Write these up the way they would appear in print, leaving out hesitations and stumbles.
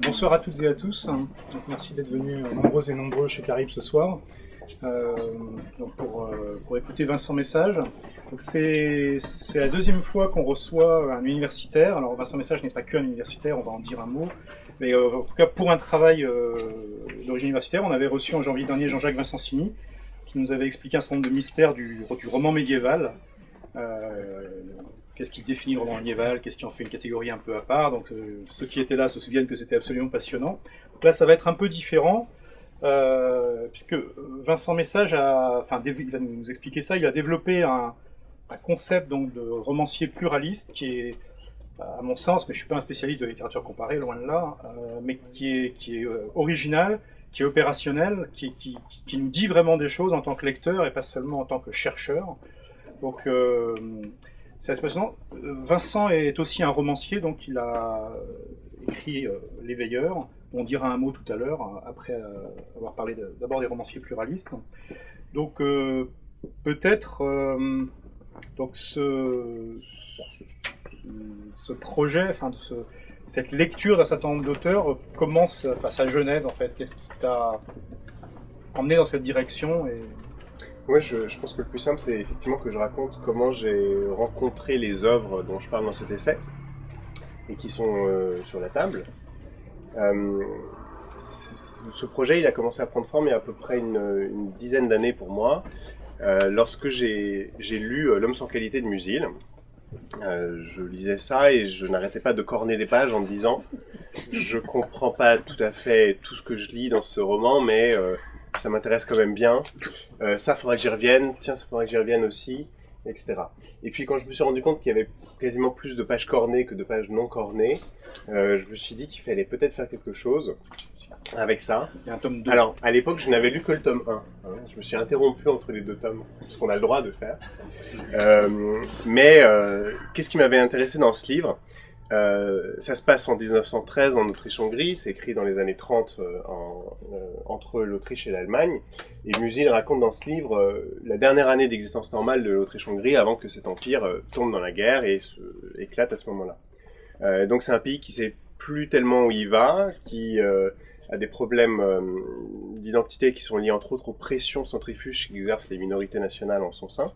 Bonsoir à toutes et à tous. Donc, merci d'être venus nombreux et nombreux chez Caribe ce soir pour écouter Vincent Message. Donc, c'est la deuxième fois qu'on reçoit un universitaire. Alors Vincent Message n'est pas qu'un universitaire, on va en dire un mot. Mais en tout cas, pour un travail d'origine universitaire, on avait reçu en janvier dernier Jean-Jacques Vincensini, qui nous avait expliqué un certain nombre de mystères du roman médiéval. Qu'est-ce qui définit le roman médiéval, qu'est-ce qui en fait une catégorie un peu à part. Donc ceux qui étaient là se souviennent que c'était absolument passionnant. Donc là, ça va être un peu différent, puisque Vincent Message il va nous expliquer ça. Il a développé un concept donc, de romancier pluraliste qui est, à mon sens, mais je ne suis pas un spécialiste de littérature comparée, loin de là, mais qui est original, qui est opérationnel, qui nous dit vraiment des choses en tant que lecteur et pas seulement en tant que chercheur. Donc c'est assez passionnant. Vincent est aussi un romancier, donc il a écrit Les Veilleurs. On dira un mot tout à l'heure, après avoir parlé d'abord des romanciers pluralistes. Donc peut-être donc ce projet, cette lecture d'un certain nombre d'auteurs commence, sa genèse en fait. Qu'est-ce qui t'a emmené dans cette direction Moi, je pense que le plus simple, c'est effectivement que je raconte comment j'ai rencontré les œuvres dont je parle dans cet essai et qui sont sur la table. Ce projet, il a commencé à prendre forme il y a à peu près une dizaine d'années pour moi, lorsque j'ai lu L'homme sans qualité de Musil. Je lisais ça et je n'arrêtais pas de corner des pages en me disant je comprends pas tout à fait tout ce que je lis dans ce roman, mais ça m'intéresse quand même bien. Ça faudrait que j'y revienne, tiens, ça faudrait que j'y revienne aussi, etc. Et puis quand je me suis rendu compte qu'il y avait quasiment plus de pages cornées que de pages non cornées, je me suis dit qu'il fallait peut-être faire quelque chose avec ça. Il y a un tome 2. Alors, à l'époque, je n'avais lu que le tome 1. Je me suis interrompu entre les deux tomes, ce qu'on a le droit de faire. Mais qu'est-ce qui m'avait intéressé dans ce livre ? Ça se passe en 1913 en Autriche-Hongrie, c'est écrit dans les années 30 entre l'Autriche et l'Allemagne. Et Musil raconte dans ce livre la dernière année d'existence normale de l'Autriche-Hongrie avant que cet empire tombe dans la guerre et éclate à ce moment-là. Donc c'est un pays qui sait plus tellement où il va, qui a des problèmes d'identité qui sont liés entre autres aux pressions centrifuges qu'exercent les minorités nationales en son sein.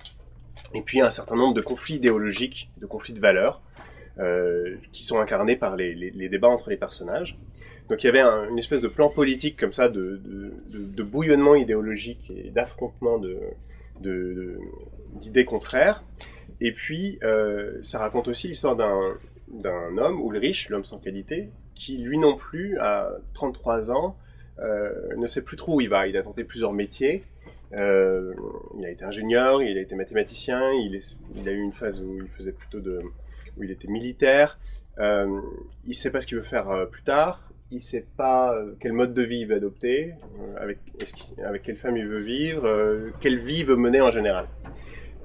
Et puis un certain nombre de conflits idéologiques, de conflits de valeurs, qui sont incarnés par les débats entre les personnages. Donc il y avait une espèce de plan politique comme ça, de bouillonnement idéologique et d'affrontement d'idées contraires. Et puis ça raconte aussi l'histoire d'un homme, Ulrich, l'homme sans qualité, qui lui non plus, à 33 ans, ne sait plus trop où il va. Il a tenté plusieurs métiers. Il a été ingénieur, il a été mathématicien, il a eu une phase où il faisait où il était militaire. Il ne sait pas ce qu'il veut faire plus tard. Il ne sait pas quel mode de vie il veut adopter, avec quelle femme il veut vivre, quelle vie il veut mener en général.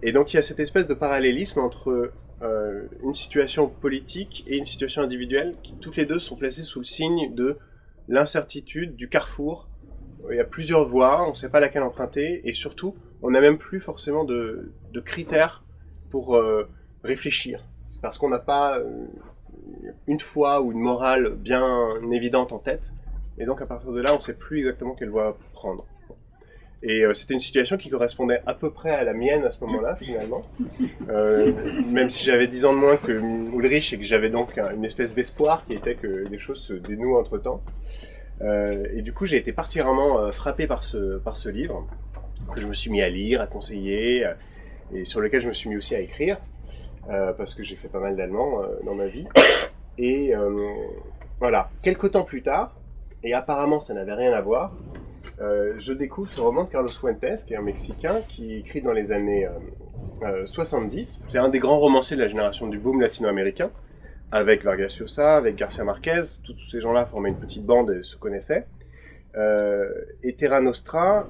Et donc il y a cette espèce de parallélisme entre une situation politique et une situation individuelle qui toutes les deux sont placées sous le signe de l'incertitude, du carrefour. Il y a plusieurs voies, on ne sait pas laquelle emprunter, et surtout, on n'a même plus forcément de critères pour réfléchir. Parce qu'on n'a pas une foi ou une morale bien évidente en tête, et donc à partir de là, on ne sait plus exactement quelle voie prendre. Et c'était une situation qui correspondait à peu près à la mienne à ce moment-là, finalement. Même si j'avais 10 ans de moins que Ulrich et que j'avais donc une espèce d'espoir qui était que les choses se dénouent entre-temps. Et du coup, j'ai été particulièrement frappé par ce livre, que je me suis mis à lire, à conseiller, et sur lequel je me suis mis aussi à écrire, parce que j'ai fait pas mal d'allemand dans ma vie. Et voilà, quelques temps plus tard, et apparemment ça n'avait rien à voir, je découvre ce roman de Carlos Fuentes, qui est un Mexicain, qui écrit dans les années 70. C'est un des grands romanciers de la génération du boom latino-américain, avec Vargas Llosa, avec Garcia Marquez. Tous ces gens-là formaient une petite bande et se connaissaient. Et Terra Nostra,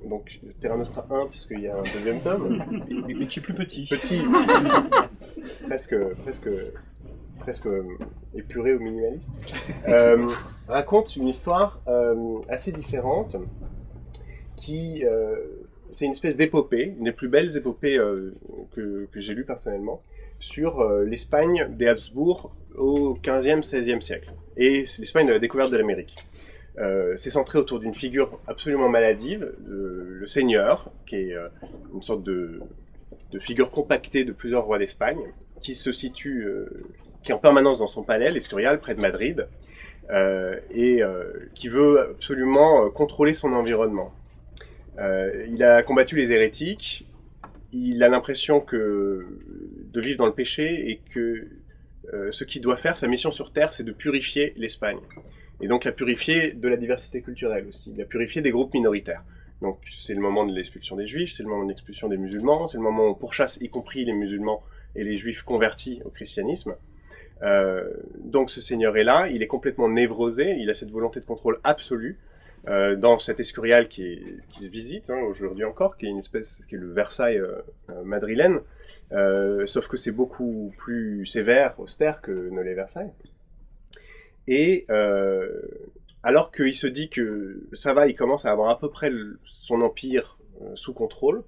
donc Terra Nostra 1, puisqu'il y a un deuxième tome. Mais qui est plus petit. Petit, presque épuré ou minimaliste, raconte une histoire assez différente qui c'est une espèce d'épopée, une des plus belles épopées que j'ai lues personnellement, sur l'Espagne des Habsbourg au 15e, 16e siècle. Et c'est l'Espagne de la découverte de l'Amérique. C'est centré autour d'une figure absolument maladive, le seigneur, qui est une sorte de figure compactée de plusieurs rois d'Espagne, qui se situe, qui est en permanence dans son palais, l'Escurial, près de Madrid, qui veut absolument contrôler son environnement. Il a combattu les hérétiques, il a l'impression de vivre dans le péché et que ce qu'il doit faire, sa mission sur Terre, c'est de purifier l'Espagne. Et donc la purifier de la diversité culturelle aussi, la purifier des groupes minoritaires. Donc c'est le moment de l'expulsion des Juifs, c'est le moment de l'expulsion des musulmans, c'est le moment où on pourchasse y compris les musulmans et les Juifs convertis au christianisme. Donc ce seigneur est là, il est complètement névrosé, il a cette volonté de contrôle absolu dans cet Escurial qui se visite aujourd'hui encore, qui est le Versailles madrilène, sauf que c'est beaucoup plus sévère, austère que ne l'est Versailles. Et alors qu'il se dit que ça va, il commence à avoir à peu près son empire sous contrôle,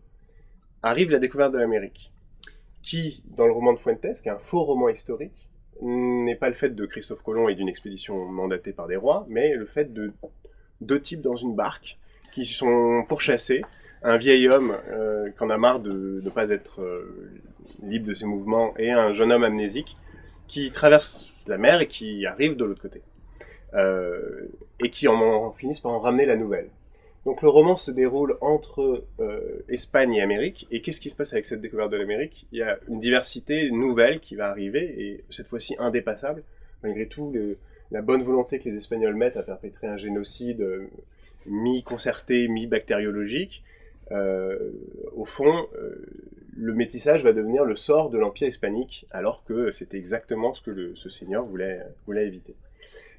arrive la découverte de l'Amérique, qui, dans le roman de Fuentes, qui est un faux roman historique, n'est pas le fait de Christophe Colomb et d'une expédition mandatée par des rois, mais le fait de deux types dans une barque qui sont pourchassés, un vieil homme qui en a marre de ne pas être libre de ses mouvements, et un jeune homme amnésique qui traverse la mer et qui arrive de l'autre côté. Et qui finissent par en ramener la nouvelle. Donc le roman se déroule entre Espagne et Amérique, et qu'est-ce qui se passe avec cette découverte de l'Amérique? Il y a une diversité nouvelle qui va arriver, et cette fois-ci indépassable, malgré tout la bonne volonté que les Espagnols mettent à perpétrer un génocide mi-concerté, mi-bactériologique. Au fond, le métissage va devenir le sort de l'Empire hispanique, alors que c'était exactement ce que ce seigneur voulait éviter.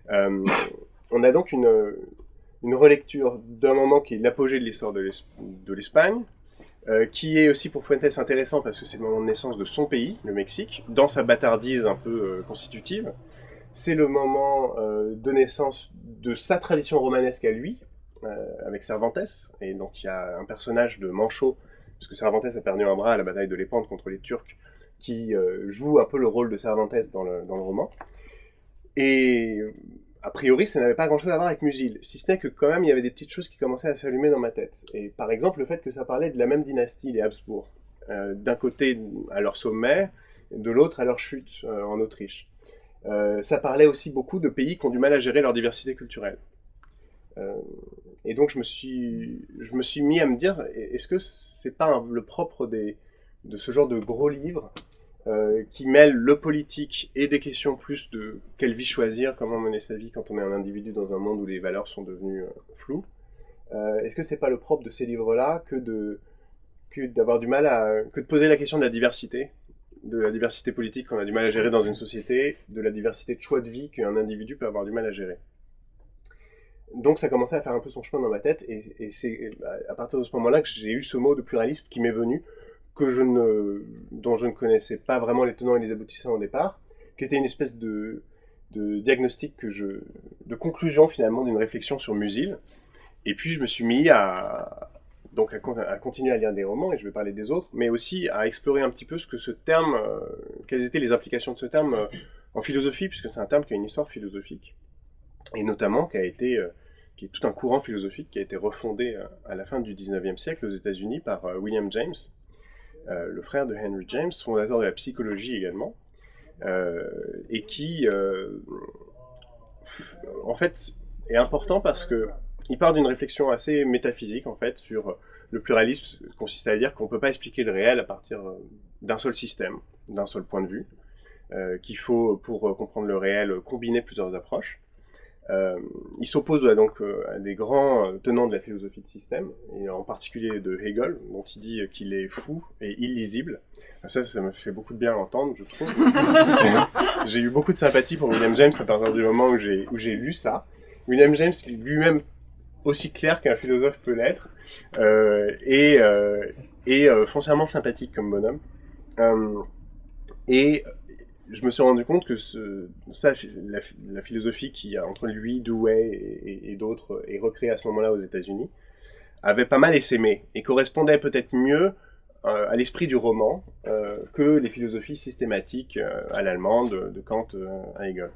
On a donc une relecture d'un moment qui est l'apogée de l'histoire de l'Espagne, qui est aussi pour Fuentes intéressant parce que c'est le moment de naissance de son pays, le Mexique, dans sa bâtardise un peu constitutive. C'est le moment de naissance de sa tradition romanesque à lui, avec Cervantes, et donc il y a un personnage de Mancho, puisque Cervantes a perdu un bras à la bataille de Lépante contre les Turcs, qui joue un peu le rôle de Cervantes dans le roman. Et a priori, ça n'avait pas grand-chose à voir avec Musil, si ce n'est que quand même, il y avait des petites choses qui commençaient à s'allumer dans ma tête. Et par exemple, le fait que ça parlait de la même dynastie, les Habsbourg, d'un côté à leur sommet, de l'autre à leur chute en Autriche. Ça parlait aussi beaucoup de pays qui ont du mal à gérer leur diversité culturelle. Et donc je me suis mis à me dire, est-ce que c'est pas le propre de ce genre de gros livres qui mêlent le politique et des questions plus de quelle vie choisir, comment mener sa vie quand on est un individu dans un monde où les valeurs sont devenues floues. Est-ce que c'est pas le propre de ces livres-là que de poser la question de la diversité politique qu'on a du mal à gérer dans une société, de la diversité de choix de vie qu'un individu peut avoir du mal à gérer. Donc ça commençait à faire un peu son chemin dans ma tête, et c'est à partir de ce moment-là que j'ai eu ce mot de pluralisme qui m'est venu, dont je ne connaissais pas vraiment les tenants et les aboutissants au départ, qui était une espèce de diagnostic de conclusion finalement d'une réflexion sur Musil. Et puis je me suis mis à continuer à lire des romans, et je vais parler des autres, mais aussi à explorer un petit peu quelles étaient les implications de ce terme en philosophie, puisque c'est un terme qui a une histoire philosophique, et notamment qui est tout un courant philosophique qui a été refondé à la fin du 19e siècle aux États-Unis par William James, le frère de Henry James, fondateur de la psychologie également, et qui, en fait, est important parce qu'il part d'une réflexion assez métaphysique, en fait, sur le pluralisme, consiste à dire qu'on ne peut pas expliquer le réel à partir d'un seul système, d'un seul point de vue, qu'il faut, pour comprendre le réel, combiner plusieurs approches. Il s'oppose donc à des grands tenants de la philosophie de système, et en particulier de Hegel, dont il dit qu'il est fou et illisible. Ça me fait beaucoup de bien à entendre, je trouve. J'ai eu beaucoup de sympathie pour William James à partir du moment où j'ai lu ça. William James, lui-même aussi clair qu'un philosophe peut l'être, et foncièrement sympathique comme bonhomme. Et je me suis rendu compte que la philosophie qui, entre lui, Dewey et d'autres, est recréée à ce moment-là aux États-Unis, avait pas mal essaimé et correspondait peut-être mieux à l'esprit du roman que les philosophies systématiques à l'allemande, de Kant à Hegel.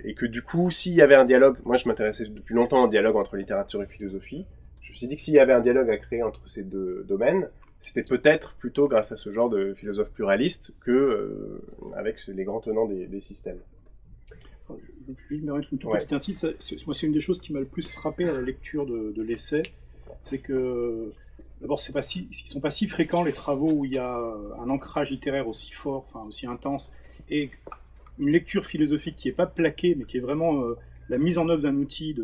Et que du coup, s'il y avait un dialogue, moi je m'intéressais depuis longtemps au dialogue entre littérature et philosophie, je me suis dit que s'il y avait un dialogue à créer entre ces deux domaines, c'était peut-être plutôt grâce à ce genre de philosophe pluraliste que avec les grands tenants des systèmes. Je veux juste me remettre une toute petite insiste. Moi, c'est une des choses qui m'a le plus frappé à la lecture de l'essai, c'est que d'abord, ils sont pas si fréquents les travaux où il y a un ancrage littéraire aussi fort, enfin aussi intense, et une lecture philosophique qui est pas plaquée, mais qui est vraiment la mise en œuvre d'un outil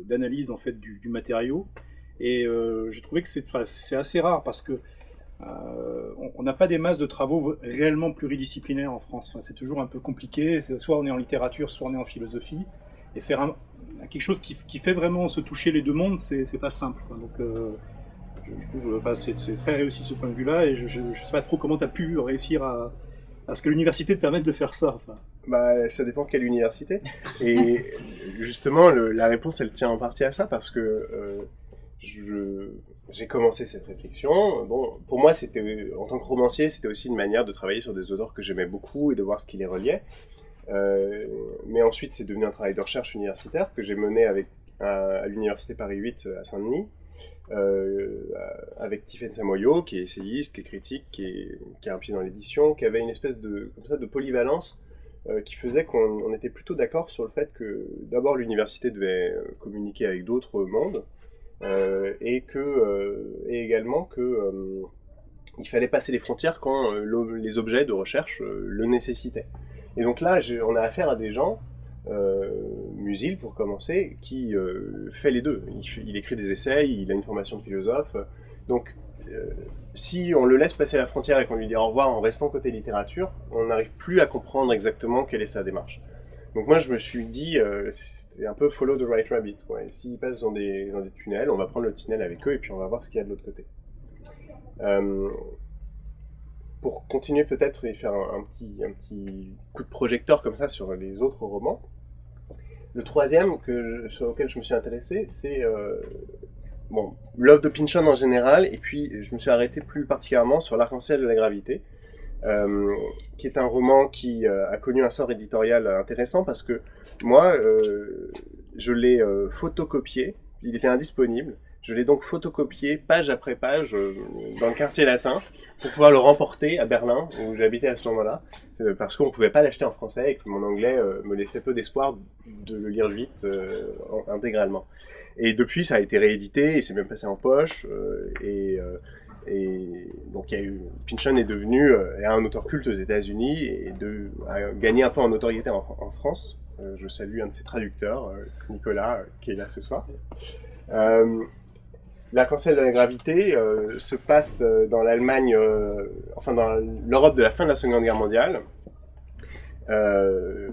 d'analyse en fait du matériau. Et j'ai trouvé que c'est assez rare parce que on n'a pas des masses de travaux réellement pluridisciplinaires en France. Enfin, c'est toujours un peu compliqué. Soit on est en littérature, soit on est en philosophie. Et faire quelque chose qui fait vraiment se toucher les deux mondes, c'est pas simple. Donc, je trouve, enfin, c'est très réussi de ce point de vue-là. Et je ne sais pas trop comment tu as pu réussir à ce que l'université te permette de faire ça. Enfin. Bah, ça dépend quelle université. Et justement, la réponse, elle tient en partie à ça parce que j'ai commencé cette réflexion. Bon, pour moi, en tant que romancier, c'était aussi une manière de travailler sur des auteurs que j'aimais beaucoup et de voir ce qui les reliait. Mais ensuite, c'est devenu un travail de recherche universitaire que j'ai mené à l'université Paris 8 à Saint-Denis, avec Tiffaine Samoyo, qui est essayiste, qui est critique, qui a un pied dans l'édition, qui avait une espèce de polyvalence qui faisait qu'on était plutôt d'accord sur le fait que d'abord l'université devait communiquer avec d'autres mondes, et également que il fallait passer les frontières quand les objets de recherche le nécessitaient. Et donc là, on a affaire à des gens, Musil pour commencer, qui fait les deux. Il écrit des essais, il a une formation de philosophe. Donc, si on le laisse passer la frontière et qu'on lui dit au revoir en restant côté littérature, on n'arrive plus à comprendre exactement quelle est sa démarche. Donc moi, je me suis dit, c'est un peu follow the right rabbit. Ouais. S'ils passent dans des tunnels, on va prendre le tunnel avec eux et puis on va voir ce qu'il y a de l'autre côté. Pour continuer peut-être et faire un petit coup de projecteur comme ça sur les autres romans, le troisième sur lequel je me suis intéressé, c'est l'œuvre de Pynchon en général, et puis je me suis arrêté plus particulièrement sur L'Arc-en-Ciel de la gravité, qui est un roman qui a connu un sort éditorial intéressant parce que moi, je l'ai photocopié, il était indisponible, je l'ai donc photocopié page après page dans le quartier latin pour pouvoir le remporter à Berlin, où j'habitais à ce moment-là, parce qu'on ne pouvait pas l'acheter en français et que mon anglais me laissait peu d'espoir de le lire vite intégralement. Et depuis, ça a été réédité et c'est même passé en poche. Et donc, Pynchon est devenu un auteur culte aux États-Unis et a gagné un peu en notoriété en France. Je salue un de ses traducteurs, Nicolas, qui est là ce soir. L'Arc-en-Ciel de la gravité se passe dans l'Allemagne, dans l'Europe de la fin de la Seconde Guerre mondiale.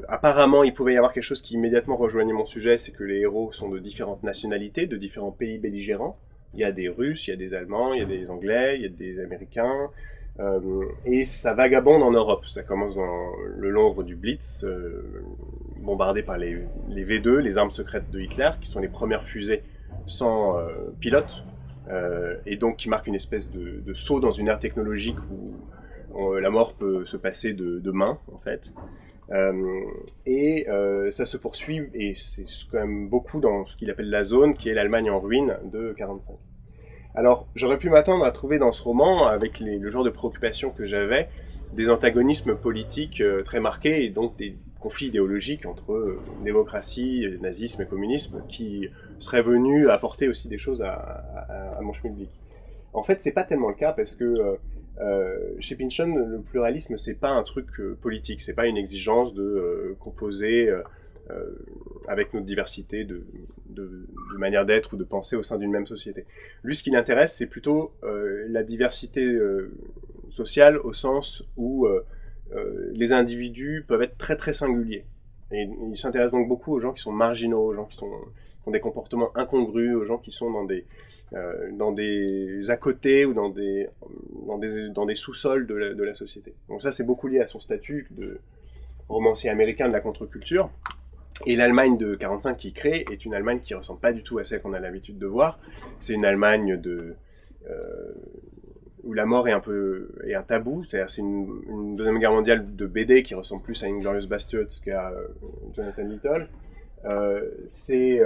Apparemment, il pouvait y avoir quelque chose qui immédiatement rejoignait mon sujet, c'est que les héros sont de différentes nationalités, de différents pays belligérants. Il y a des Russes, il y a des Allemands, il y a des Anglais, il y a des Américains, et ça vagabonde en Europe. Ça commence dans le Londres du Blitz, bombardé par les V2, les armes secrètes de Hitler, qui sont les premières fusées sans pilote, et donc qui marque une espèce de saut dans une ère technologique où la mort peut se passer de main, en fait. Ça se poursuit, et c'est quand même beaucoup dans ce qu'il appelle la zone, qui est l'Allemagne en ruine de 1945. Alors, j'aurais pu m'attendre à trouver dans ce roman, avec le genre de préoccupation que j'avais, des antagonismes politiques très marqués, et donc des conflits idéologiques entre démocratie, nazisme et communisme, qui seraient venus apporter aussi des choses à mon Schmidtwig. En fait, c'est pas tellement le cas, parce que chez Pynchon, le pluralisme, c'est pas un truc politique, c'est pas une exigence de composer avec notre diversité de manière d'être ou de penser au sein d'une même société. Lui, ce qui l'intéresse, c'est plutôt la diversité sociale au sens où les individus peuvent être très très singuliers. Et il s'intéresse donc beaucoup aux gens qui sont marginaux, aux gens qui ont des comportements incongrus, aux gens qui sont dans des à-côtés ou dans des sous-sols de la société. Donc ça, c'est beaucoup lié à son statut de romancier américain de la contre-culture. Et l'Allemagne de 1945 qu'il crée est une Allemagne qui ne ressemble pas du tout à celle qu'on a l'habitude de voir. C'est une Allemagne où la mort est un tabou. C'est-à-dire c'est une Deuxième Guerre mondiale de BD qui ressemble plus à Inglourious Basterds qu'à Jonathan Little. C'est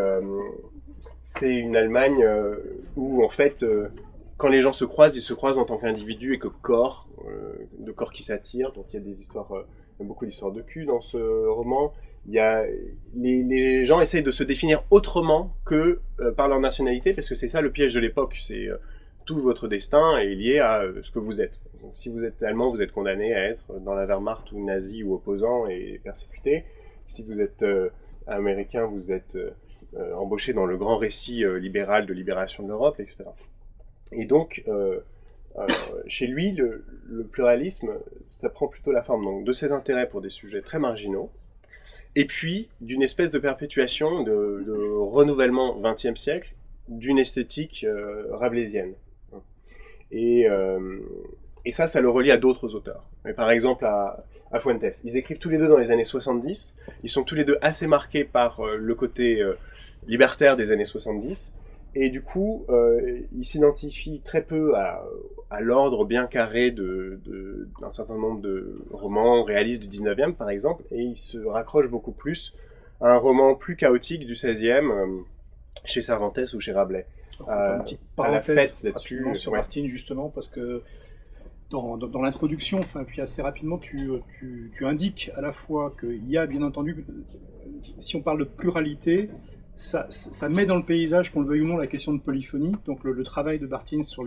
une Allemagne où en fait quand les gens se croisent, ils se croisent en tant qu'individus et que corps, de corps qui s'attirent. Donc il y a des histoires, beaucoup d'histoires de cul dans ce roman. Il y a, les gens essayent de se définir autrement que par leur nationalité, parce que c'est ça le piège de l'époque. C'est tout votre destin est lié à ce que vous êtes. Donc, si vous êtes allemand, vous êtes condamné à être dans la Wehrmacht ou nazi ou opposant et persécuté. Si vous êtes américain, vous êtes embauché dans le grand récit libéral de libération de l'Europe, etc. Et donc, chez lui, le pluralisme, ça prend plutôt la forme donc, de ses intérêts pour des sujets très marginaux, et puis d'une espèce de perpétuation, de renouvellement XXe siècle, d'une esthétique rabelaisienne. Et ça le relie à d'autres auteurs. Et par exemple, à Fuentes. Ils écrivent tous les deux dans les années 70. Ils sont tous les deux assez marqués par le côté libertaire des années 70. Et du coup, ils s'identifient très peu à l'ordre bien carré d'un certain nombre de romans réalistes du 19e, par exemple, et ils se raccrochent beaucoup plus à un roman plus chaotique du 16e, chez Cervantes ou chez Rabelais. Une petite parenthèse rapidement sur Martine, justement, parce que dans l'introduction, puis assez rapidement, tu indiques à la fois qu'il y a, bien entendu, si on parle de pluralité, ça met dans le paysage, qu'on le veuille ou non, la question de polyphonie, donc le travail de Barthes sur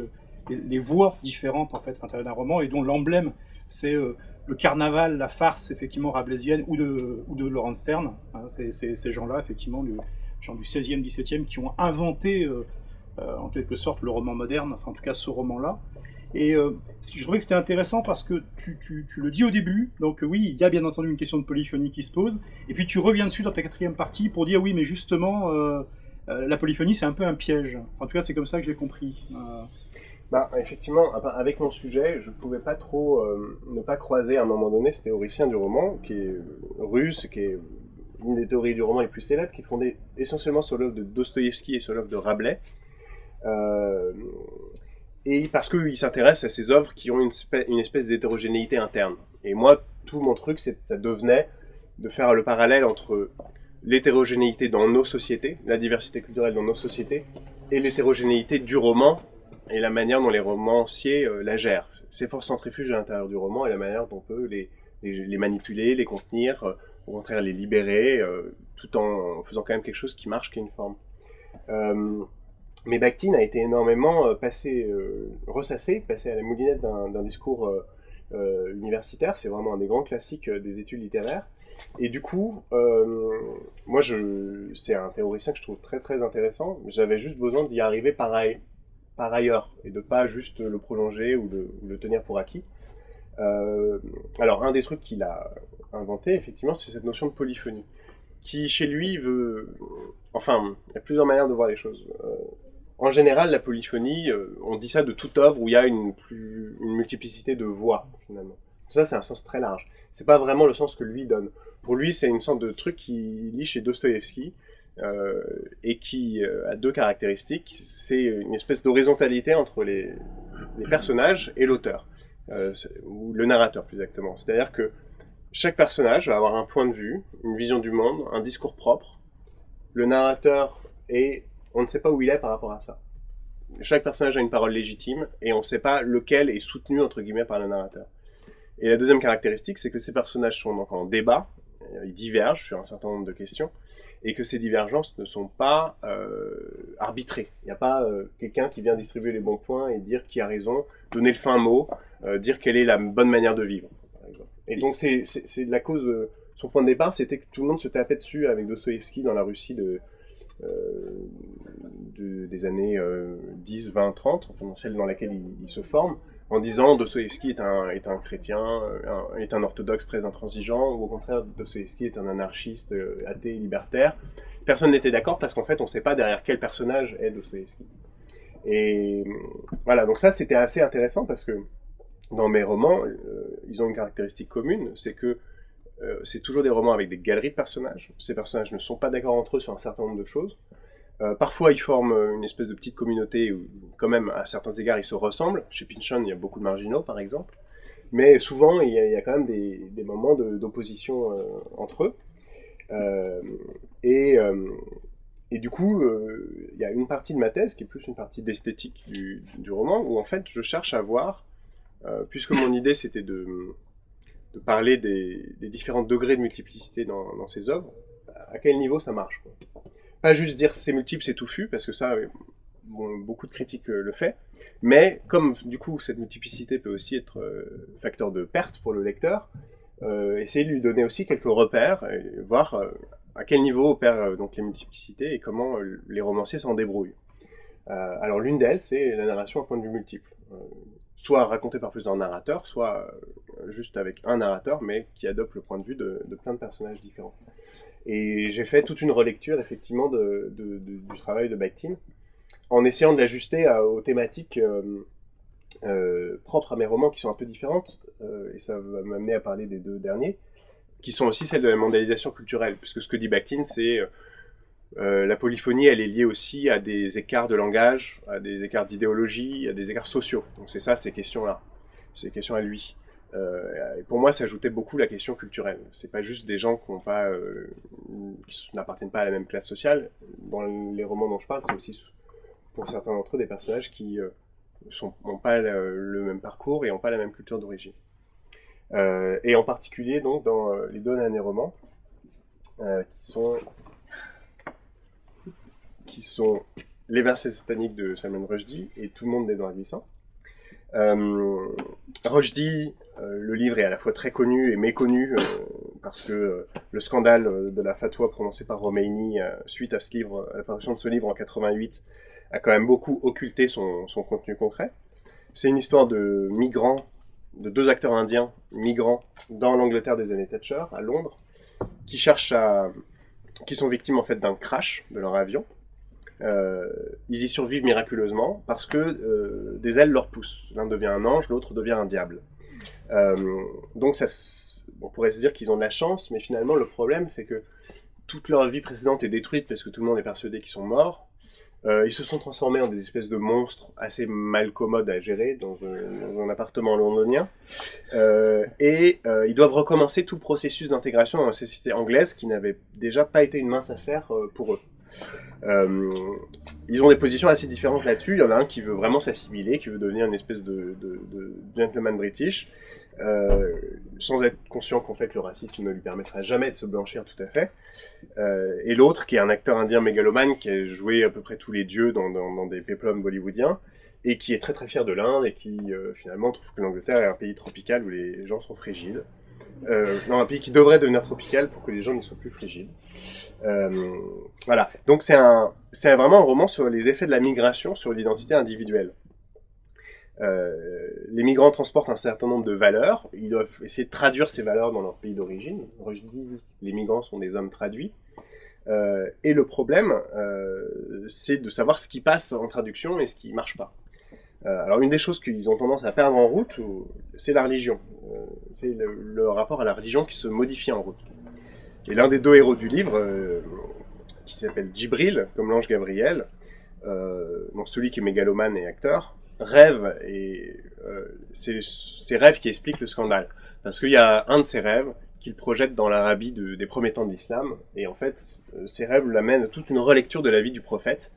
les voix différentes en fait, à l'intérieur d'un roman, et dont l'emblème, c'est le carnaval, la farce, effectivement, rabelaisienne, ou de Laurence Sterne. Hein, c'est ces gens-là, effectivement, les gens du 16e, 17e, qui ont inventé, en quelque sorte, le roman moderne, enfin, en tout cas, ce roman-là. Et je trouvais que c'était intéressant parce que tu le dis au début, donc oui, il y a bien entendu une question de polyphonie qui se pose, et puis tu reviens dessus dans ta quatrième partie pour dire oui, mais justement, la polyphonie c'est un peu un piège. Enfin, en tout cas, c'est comme ça que je l'ai compris. Effectivement, avec mon sujet, je ne pouvais pas trop ne pas croiser à un moment donné ce théoricien du roman, qui est russe, qui est une des théories du roman les plus célèbres, qui est fondée essentiellement sur l'œuvre de Dostoïevski et sur l'œuvre de Rabelais. Et parce qu'il s'intéresse à ces œuvres qui ont une espèce d'hétérogénéité interne. Et moi, tout mon truc, ça devenait de faire le parallèle entre l'hétérogénéité dans nos sociétés, la diversité culturelle dans nos sociétés, et l'hétérogénéité du roman, et la manière dont les romanciers la gèrent. Ces forces centrifuges à l'intérieur du roman, et la manière dont on peut les manipuler, les contenir, au contraire les libérer, tout en faisant quand même quelque chose qui marche, qui a une forme. Mais Bakhtin a été énormément ressassé, passé à la moulinette d'un discours universitaire. C'est vraiment un des grands classiques des études littéraires. Et du coup, moi, c'est un théoricien que je trouve très très intéressant. J'avais juste besoin d'y arriver par ailleurs et de pas juste le prolonger ou le tenir pour acquis. Alors, un des trucs qu'il a inventé, effectivement, c'est cette notion de polyphonie, qui chez lui veut... Enfin, il y a plusieurs manières de voir les choses. En général, la polyphonie, on dit ça de toute œuvre où il y a une multiplicité de voix, finalement. Ça, c'est un sens très large. C'est pas vraiment le sens que lui donne. Pour lui, c'est une sorte de truc qu'il lit chez Dostoïevski, et qui a deux caractéristiques. C'est une espèce d'horizontalité entre les personnages et l'auteur, ou le narrateur plus exactement. C'est-à-dire que chaque personnage va avoir un point de vue, une vision du monde, un discours propre. Le narrateur on ne sait pas où il est par rapport à ça. Chaque personnage a une parole légitime et on ne sait pas lequel est soutenu entre guillemets par le narrateur. Et la deuxième caractéristique, c'est que ces personnages sont donc en débat, ils divergent sur un certain nombre de questions, et que ces divergences ne sont pas arbitrées. Il n'y a pas quelqu'un qui vient distribuer les bons points et dire qui a raison, donner le fin mot, dire quelle est la bonne manière de vivre, par exemple. Et donc c'est la cause, son point de départ, c'était que tout le monde se tapait dessus avec Dostoïevski dans la Russie des années 10, 20, 30, enfin celle dans laquelle il se forme, en disant Dostoïevski est un chrétien, est un orthodoxe très intransigeant, ou au contraire Dostoïevski est un anarchiste, athée, libertaire. Personne n'était d'accord parce qu'en fait on ne sait pas derrière quel personnage est Dostoïevski. Et voilà, donc ça c'était assez intéressant parce que dans mes romans, ils ont une caractéristique commune, c'est que c'est toujours des romans avec des galeries de personnages. Ces personnages ne sont pas d'accord entre eux sur un certain nombre de choses. Parfois, ils forment une espèce de petite communauté où, quand même, à certains égards, ils se ressemblent. Chez Pynchon, il y a beaucoup de marginaux, par exemple. Mais souvent, il y a quand même des moments d'opposition entre eux. Euh, et, euh, et du coup, il y a une partie de ma thèse qui est plus une partie d'esthétique du roman, où en fait, je cherche à voir, puisque mon idée c'était de parler des différents degrés de multiplicité dans ces œuvres, à quel niveau ça marche, quoi. Pas juste dire c'est multiple, c'est touffu, parce que ça, bon, beaucoup de critiques le fait, mais comme du coup cette multiplicité peut aussi être facteur de perte pour le lecteur, essayer de lui donner aussi quelques repères, et voir à quel niveau opèrent donc les multiplicités et comment les romanciers s'en débrouillent. Alors l'une d'elles, c'est la narration à point de vue multiple. Soit racontée par plusieurs narrateurs, soit juste avec un narrateur, mais qui adopte le point de vue de plein de personnages différents. Et j'ai fait toute une relecture, effectivement, du travail de Bakhtin, en essayant de l'ajuster aux thématiques propres à mes romans, qui sont un peu différentes, et ça va m'amener à parler des deux derniers, qui sont aussi celles de la mondialisation culturelle, puisque ce que dit Bakhtin, c'est la polyphonie, elle est liée aussi à des écarts de langage, à des écarts d'idéologie, à des écarts sociaux. Donc c'est ça, ces questions-là, ces questions à lui. Et pour moi, ça ajoutait beaucoup la question culturelle. C'est pas juste des gens qui n'appartiennent pas à la même classe sociale. Dans les romans dont je parle, c'est aussi pour certains d'entre eux des personnages qui n'ont pas le même parcours et n'ont pas la même culture d'origine. Et en particulier, donc, dans les deux derniers romans, qui sont Les versets sataniques de Salman Rushdie et Tout le monde des doigts glissants. Rushdie, le livre est à la fois très connu et méconnu parce que le scandale de la fatwa prononcée par Khomeini suite à ce livre, à la parution de ce livre en 88, a quand même beaucoup occulté son contenu concret. C'est une histoire de migrants, de deux acteurs indiens migrants dans l'Angleterre des années Thatcher, à Londres, qui sont victimes en fait d'un crash de leur avion. Ils y survivent miraculeusement parce que des ailes leur poussent. L'un devient un ange, l'autre devient un diable. Donc on pourrait se dire qu'ils ont de la chance, mais finalement le problème c'est que toute leur vie précédente est détruite parce que tout le monde est persuadé qu'ils sont morts. Ils se sont transformés en des espèces de monstres assez mal commodes à gérer dans un appartement londonien. Ils doivent recommencer tout le processus d'intégration dans la société anglaise qui n'avait déjà pas été une mince affaire pour eux. Ils ont des positions assez différentes là-dessus. Il y en a un qui veut vraiment s'assimiler, qui veut devenir une espèce de gentleman british, sans être conscient qu'en fait le racisme ne lui permettra jamais de se blanchir tout à fait. Et l'autre qui est un acteur indien mégalomane qui a joué à peu près tous les dieux dans des péplums bollywoodiens et qui est très très fier de l'Inde et qui finalement trouve que l'Angleterre est un pays tropical où les gens sont frigides. Non, un pays qui devrait devenir tropical pour que les gens n'y soient plus frigides. Voilà. Donc c'est vraiment un roman sur les effets de la migration sur l'identité individuelle. Les migrants transportent un certain nombre de valeurs. Ils doivent essayer de traduire ces valeurs dans leur pays d'origine. Je dis, les migrants sont des hommes traduits. Et le problème, c'est de savoir ce qui passe en traduction et ce qui marche pas. Alors une des choses qu'ils ont tendance à perdre en route, c'est la religion. C'est le rapport à la religion qui se modifie en route. Et l'un des deux héros du livre, qui s'appelle Djibril, comme l'ange Gabriel, donc celui qui est mégalomane et acteur, rêve, et c'est ses rêves qui expliquent le scandale. Parce qu'il y a un de ses rêves qu'il projette dans l'Arabie des premiers temps de l'islam, et en fait, ses rêves l'amènent à toute une relecture de la vie du prophète,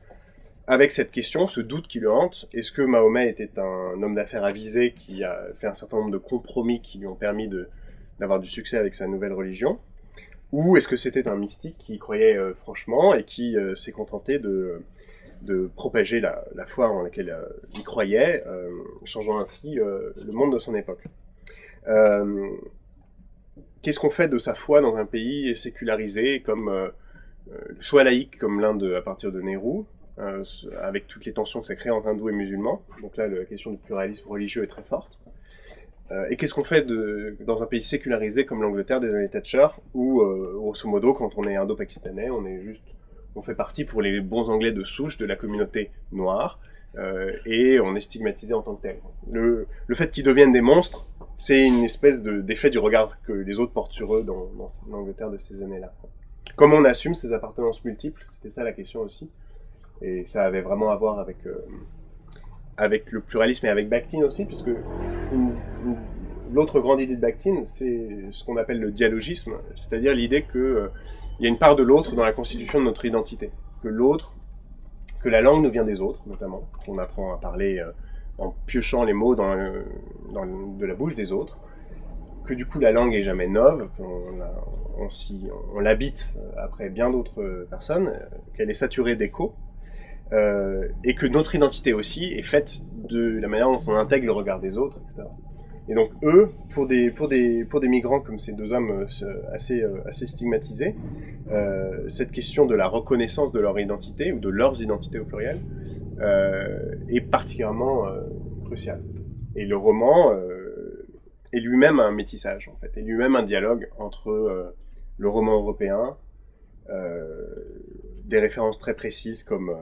avec cette question, ce doute qui le hante, est-ce que Mahomet était un homme d'affaires avisé qui a fait un certain nombre de compromis qui lui ont permis d'avoir du succès avec sa nouvelle religion, ou est-ce que c'était un mystique qui croyait franchement et qui s'est contenté de propager la foi en laquelle il croyait, changeant ainsi le monde de son époque. Qu'est-ce qu'on fait de sa foi dans un pays sécularisé, comme soit laïque comme l'Inde à partir de Nehru, avec toutes les tensions que ça crée entre hindous et musulmans. Donc là, la question du pluralisme religieux est très forte. Et qu'est-ce qu'on fait dans un pays sécularisé comme l'Angleterre des années Thatcher, où, grosso modo, quand on est indo-pakistanais, on fait partie pour les bons Anglais de souche de la communauté noire, et on est stigmatisé en tant que tel. Le fait qu'ils deviennent des monstres, c'est une espèce d'effet du regard que les autres portent sur eux dans l'Angleterre de ces années-là. Comment on assume ces appartenances multiples? C'était ça la question aussi. Et ça avait vraiment à voir avec le pluralisme et avec Bakhtin aussi, puisque l'autre grande idée de Bakhtin, c'est ce qu'on appelle le dialogisme, c'est-à-dire l'idée qu'il y a une part de l'autre dans la constitution de notre identité, que la langue nous vient des autres, notamment, qu'on apprend à parler en piochant les mots de la bouche des autres, que du coup la langue est jamais neuve, on l'habite après bien d'autres personnes, qu'elle est saturée d'échos, et que notre identité aussi est faite de la manière dont on intègre le regard des autres, etc. Et donc eux, pour des migrants comme ces deux hommes assez stigmatisés, cette question de la reconnaissance de leur identité, ou de leurs identités au pluriel, est particulièrement cruciale. Et le roman est lui-même un métissage, en fait, est lui-même un dialogue entre le roman européen, des références très précises comme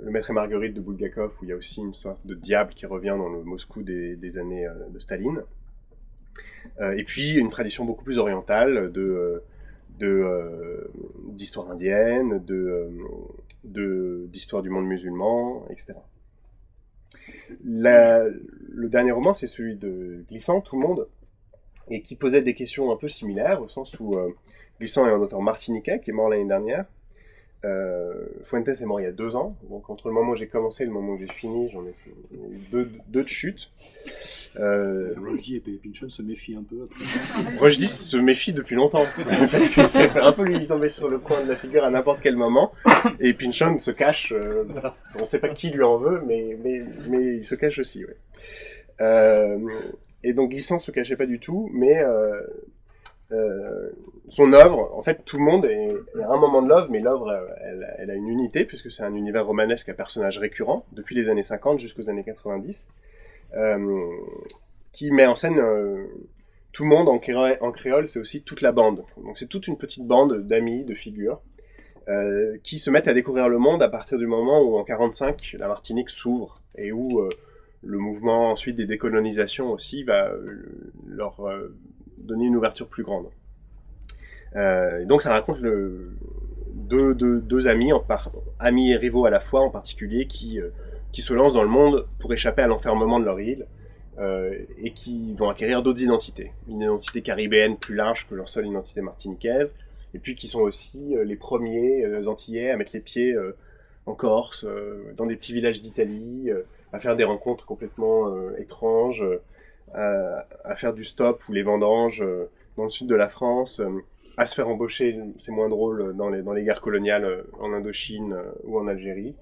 Le Maître et Marguerite de Bulgakov, où il y a aussi une sorte de diable qui revient dans le Moscou des années de Staline, et puis une tradition beaucoup plus orientale d'histoire indienne, d'histoire du monde musulman, etc. Le dernier roman, c'est celui de Glissant, Tout le monde, et qui posait des questions un peu similaires, au sens où Glissant est un auteur martiniquais qui est mort l'année dernière. Fuentes est mort il y a 2 ans, donc entre le moment où j'ai commencé et le moment où j'ai fini, j'en ai fait deux de chutes. Rushdie et Pynchon se méfient un peu. Rushdie se méfie depuis longtemps, parce que c'est un peu lui tomber sur le coin de la figure à n'importe quel moment, et Pynchon se cache, on ne sait pas qui lui en veut, mais il se cache aussi. Ouais. Et donc Glissant se cachait pas du tout, mais son œuvre, en fait, tout le monde est à un moment de l'œuvre, mais l'œuvre, elle a une unité, puisque c'est un univers romanesque à personnages récurrents, depuis les années 50 jusqu'aux années 90, qui met en scène tout le monde en créole, c'est aussi toute la bande. Donc c'est toute une petite bande d'amis, de figures, qui se mettent à découvrir le monde à partir du moment où, en 45, la Martinique s'ouvre, et où le mouvement ensuite des décolonisations aussi va leur donner une ouverture plus grande. Donc ça raconte deux amis, amis et rivaux à la fois en particulier, qui se lancent dans le monde pour échapper à l'enfermement de leur île, et qui vont acquérir d'autres identités. Une identité caribéenne plus large que leur seule identité martiniquaise, et puis qui sont aussi les premiers Antillais à mettre les pieds en Corse, dans des petits villages d'Italie, à faire des rencontres complètement étranges, à faire du stop ou les vendanges dans le sud de la France, à se faire embaucher, c'est moins drôle, dans les guerres coloniales en Indochine ou en Algérie.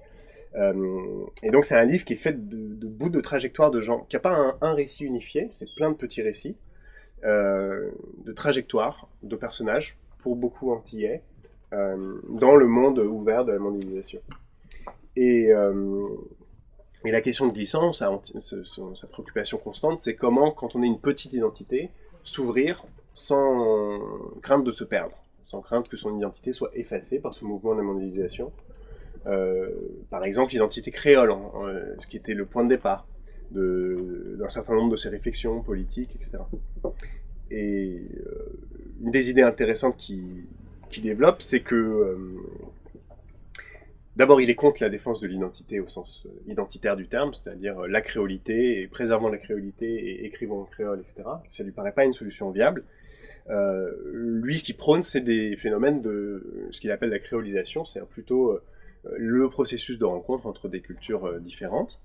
Et donc c'est un livre qui est fait de bouts de trajectoires de gens, qui n'a pas un récit unifié, c'est plein de petits récits, de trajectoires, de personnages, pour beaucoup antillais, dans le monde ouvert de la mondialisation. Et la question de Glissant, sa préoccupation constante, c'est comment, quand on est une petite identité, s'ouvrir sans crainte de se perdre, sans crainte que son identité soit effacée par ce mouvement de la mondialisation. Par exemple, l'identité créole, ce qui était le point de départ d'un certain nombre de ses réflexions politiques, etc. Et une des idées intéressantes qu'il développe, c'est que d'abord, il est contre la défense de l'identité au sens identitaire du terme, c'est-à-dire la créolité, et préservant la créolité et écrivant en créole, etc. Ça lui paraît pas une solution viable. Lui, ce qu'il prône, c'est des phénomènes de ce qu'il appelle la créolisation, c'est plutôt le processus de rencontre entre des cultures différentes.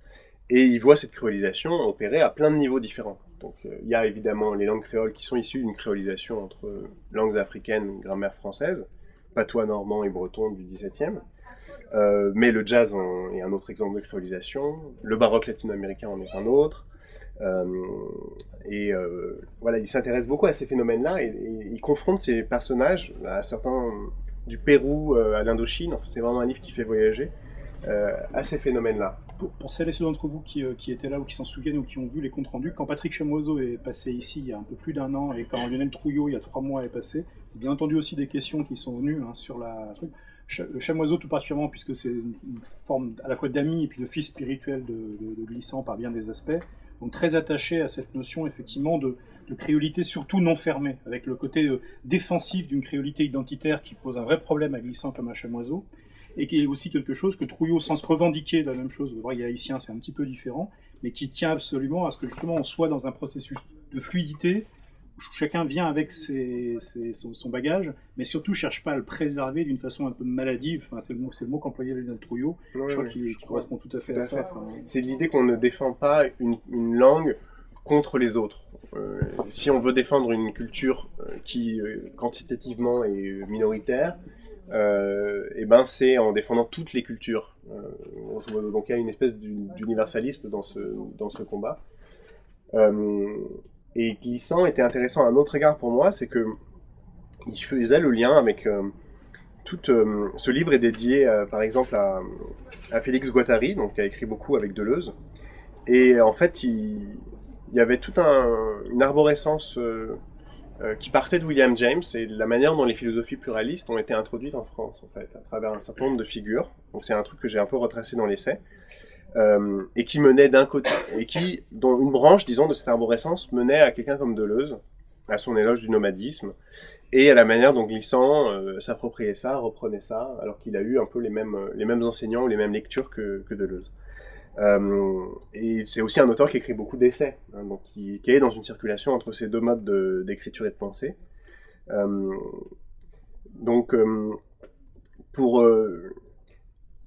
Et il voit cette créolisation opérer à plein de niveaux différents. Donc il y a évidemment les langues créoles qui sont issues d'une créolisation entre langues africaines, grammaire française, patois normand et breton du XVIIe. Mais le jazz est un autre exemple de créolisation, le baroque latino-américain en est un autre, voilà, il s'intéresse beaucoup à ces phénomènes-là et il confronte ces personnages à certains, du Pérou à l'Indochine, enfin, c'est vraiment un livre qui fait voyager à ces phénomènes-là. Pour celles et ceux d'entre vous qui étaient là ou qui s'en souviennent ou qui ont vu les comptes rendus, quand Patrick Chamoiseau est passé ici il y a un peu plus d'1 an et quand Lionel Trouillot il y a 3 mois est passé, c'est bien entendu aussi des questions qui sont venues sur la truc. Chamoiseau tout particulièrement puisque c'est une forme à la fois d'ami et puis de fils spirituel de Glissant par bien des aspects, donc très attaché à cette notion effectivement de créolité surtout non fermée, avec le côté défensif d'une créolité identitaire qui pose un vrai problème à Glissant comme à Chamoiseau. et qui est aussi quelque chose que Trouillot, sans se revendiquer de la même chose, le droit haïtien c'est un petit peu différent, mais qui tient absolument à ce que justement on soit dans un processus de fluidité, où chacun vient avec son bagage, mais surtout cherche pas à le préserver d'une façon un peu maladive, enfin, c'est le mot qu'employait Lionel Trouillot, Ouais, je crois ouais, qu'il correspond tout à fait à ça. Enfin, c'est l'idée qu'on ne défend pas une langue contre les autres. Si on veut défendre une culture qui quantitativement est minoritaire, et ben c'est en défendant toutes les cultures. Donc il y a une espèce d'universalisme dans ce combat. Et Glissant était intéressant à un autre égard pour moi, c'est que il faisait le lien avec ce livre est dédié par exemple à Félix Guattari, donc qui a écrit beaucoup avec Deleuze. Et en fait, il y avait toute une arborescence qui partait de William James et de la manière dont les philosophies pluralistes ont été introduites en France, en fait, à travers un certain nombre de figures. Donc c'est un truc que j'ai un peu retracé dans l'essai, et qui menait d'un côté, dont une branche, disons, de cette arborescence menait à quelqu'un comme Deleuze, à son éloge du nomadisme, et à la manière dont Glissant s'appropriait ça, reprenait ça, alors qu'il a eu un peu les mêmes enseignants ou les mêmes lectures que Deleuze. Et c'est aussi un auteur qui écrit beaucoup d'essais, hein, donc qui est dans une circulation entre ces deux modes d'écriture et de pensée.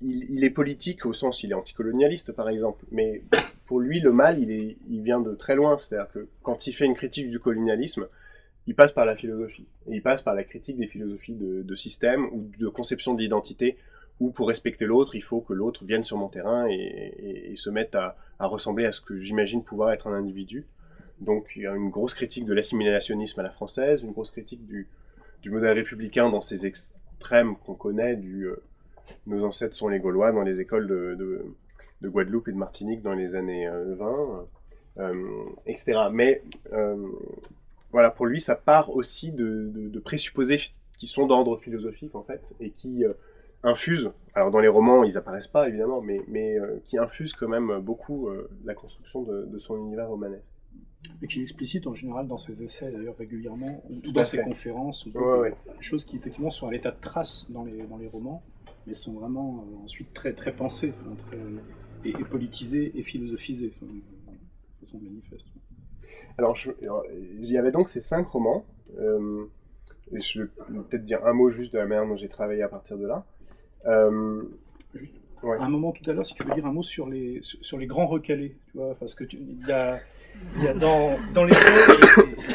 Il est politique au sens, il est anticolonialiste par exemple, mais pour lui le mal il vient de très loin, c'est-à-dire que quand il fait une critique du colonialisme, il passe par la philosophie, et il passe par la critique des philosophies de système ou de conception de l'identité, où pour respecter l'autre, il faut que l'autre vienne sur mon terrain et se mette à ressembler à ce que j'imagine pouvoir être un individu. Donc il y a une grosse critique de l'assimilationnisme à la française, une grosse critique du modèle républicain dans ses extrêmes qu'on connaît, nos ancêtres sont les Gaulois dans les écoles de Guadeloupe et de Martinique dans les années 20, etc. Mais voilà, pour lui, ça part aussi de présupposés qui sont d'ordre philosophique, en fait, et qui infusent, alors dans les romans, ils apparaissent pas, évidemment, mais qui infusent quand même beaucoup la construction de son univers romanesque. Et qui explicite en général dans ses essais, d'ailleurs, régulièrement, ou Tout à dans ses fait. conférences, ou Ouais. des choses qui, effectivement, sont à l'état de trace dans les romans, mais sont vraiment ensuite très, très pensées, enfin, et politisées et philosophisées, enfin, de façon manifeste. Alors, il y avait donc ces 5 romans, et je vais peut-être dire un mot juste de la manière dont j'ai travaillé à partir de là. Juste Ouais. un moment tout à l'heure, si tu veux dire un mot sur les grands recalés, tu vois, parce que il y a dans les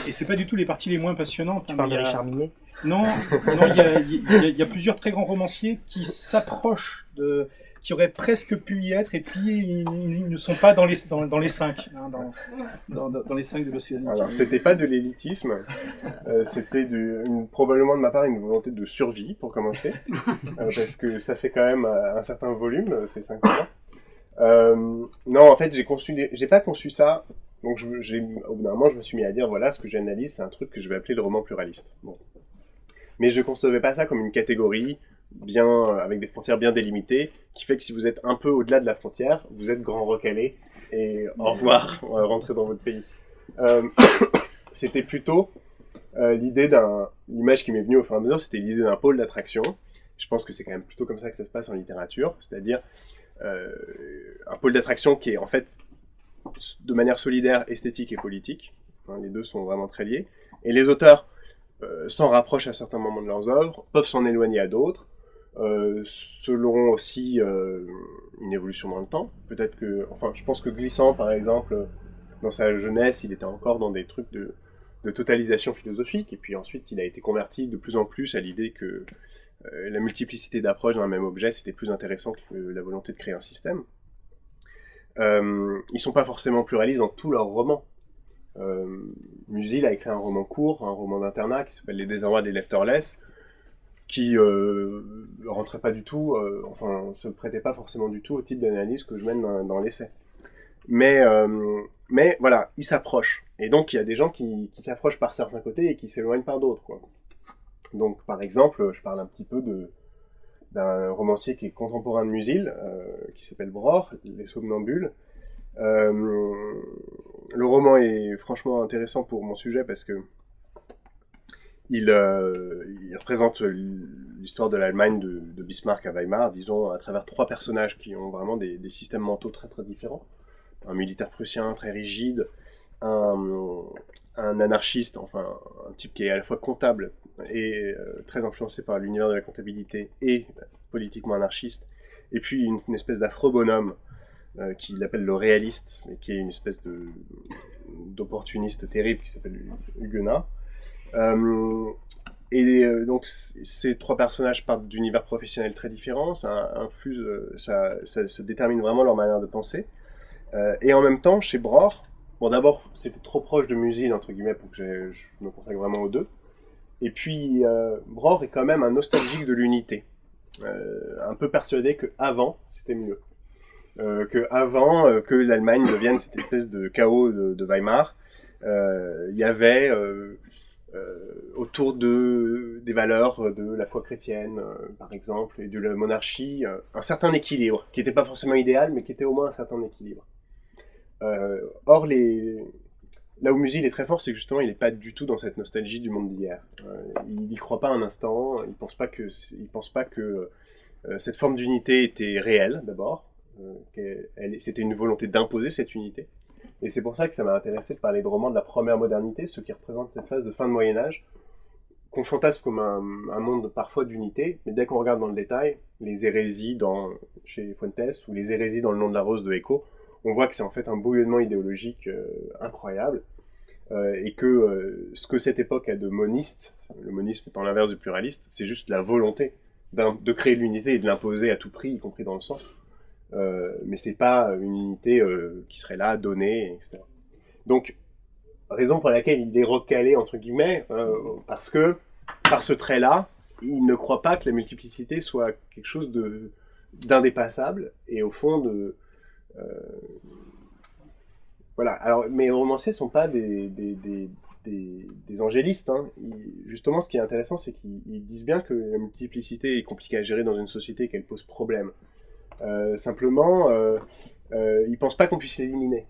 et c'est pas du tout les parties les moins passionnantes. Tu parles de Richard Mignet ? Non, il y a plusieurs très grands romanciers qui s'approchent qui auraient presque pu y être, et puis ils ne sont pas dans les 5, hein, dans les 5 de l'Océanie. Alors, c'était pas de l'élitisme, c'était probablement de ma part une volonté de survie, pour commencer, parce que ça fait quand même un certain volume, ces 5 romans. Non, en fait, j'ai pas conçu ça, donc au bout d'un moment, je me suis mis à dire, voilà, ce que j'analyse, c'est un truc que je vais appeler le roman pluraliste. Bon. Mais je concevais pas ça comme une catégorie avec des frontières bien délimitées, qui fait que si vous êtes un peu au-delà de la frontière, vous êtes grand recalé, et au revoir, on va rentrer dans votre pays. C'était plutôt l'image qui m'est venue au fur et à mesure, c'était l'idée d'un pôle d'attraction. Je pense que c'est quand même plutôt comme ça que ça se passe en littérature, c'est-à-dire un pôle d'attraction qui est en fait de manière solidaire, esthétique et politique. Hein, les deux sont vraiment très liés. Et les auteurs s'en rapprochent à certains moments de leurs œuvres, peuvent s'en éloigner à d'autres, selon aussi une évolution dans le temps. Peut-être que, je pense que Glissant, par exemple, dans sa jeunesse, il était encore dans des trucs de totalisation philosophique, et puis ensuite il a été converti de plus en plus à l'idée que la multiplicité d'approches d'un même objet, c'était plus intéressant que la volonté de créer un système. Ils sont pas forcément pluralistes dans tous leurs romans. Musil a écrit un roman court, un roman d'internat qui s'appelle Les Désarrois des Lefterless, qui rentrait pas du tout, se prêtait pas forcément du tout au type d'analyse que je mène dans l'essai. Mais voilà, ils s'approchent. Et donc il y a des gens qui s'approchent par certains côtés et qui s'éloignent par d'autres, quoi. Donc par exemple, je parle un petit peu d'un romancier qui est contemporain de Musil, qui s'appelle Bror, Les Somnambules. Le roman est franchement intéressant pour mon sujet parce que Il représente l'histoire de l'Allemagne de Bismarck à Weimar, disons, à travers 3 personnages qui ont vraiment des systèmes mentaux très très différents. Un militaire prussien très rigide, un, un anarchiste, enfin un type qui est à la fois comptable et très influencé par l'univers de la comptabilité et politiquement anarchiste, et puis une espèce d'affreux bonhomme qu'il appelle le réaliste, mais qui est une espèce d'opportuniste terrible qui s'appelle Huguenot. Donc ces 3 personnages partent d'univers professionnels très différents, ça infuse, ça détermine vraiment leur manière de penser. Et en même temps, chez Bror, bon d'abord c'était trop proche de Musil entre guillemets pour que je me consacre vraiment aux deux. Et puis Bror est quand même un nostalgique de l'unité, un peu persuadé que avant c'était mieux. Que avant que l'Allemagne devienne cette espèce de chaos de Weimar, il y avait autour des valeurs de la foi chrétienne, par exemple, et de la monarchie, un certain équilibre, qui n'était pas forcément idéal, mais qui était au moins un certain équilibre. Or, là où Musil est très fort, c'est que justement, il n'est pas du tout dans cette nostalgie du monde d'hier. Il n'y croit pas un instant, il ne pense pas que cette forme d'unité était réelle, d'abord. C'était une volonté d'imposer cette unité. Et c'est pour ça que ça m'a intéressé de parler de romans de la première modernité, ceux qui représentent cette phase de fin de Moyen-Âge, qu'on fantasme comme un monde parfois d'unité, mais dès qu'on regarde dans le détail, les hérésies chez Fuentes ou les hérésies dans Le Nom de la Rose de Eco, on voit que c'est en fait un bouillonnement idéologique incroyable, et que ce que cette époque a de moniste, le monisme étant l'inverse du pluraliste, c'est juste la volonté de créer l'unité et de l'imposer à tout prix, y compris dans le sang. Mais c'est pas une unité qui serait là, donnée, etc. Donc, raison pour laquelle il est recalé, entre guillemets, parce que, par ce trait-là, il ne croit pas que la multiplicité soit quelque chose d'indépassable, et au fond, voilà. Alors, mes romanciers sont pas des angélistes, hein. Justement, ce qui est intéressant, c'est qu'ils disent bien que la multiplicité est compliquée à gérer dans une société et qu'elle pose problème. Simplement, ils pensent pas qu'on puisse l'éliminer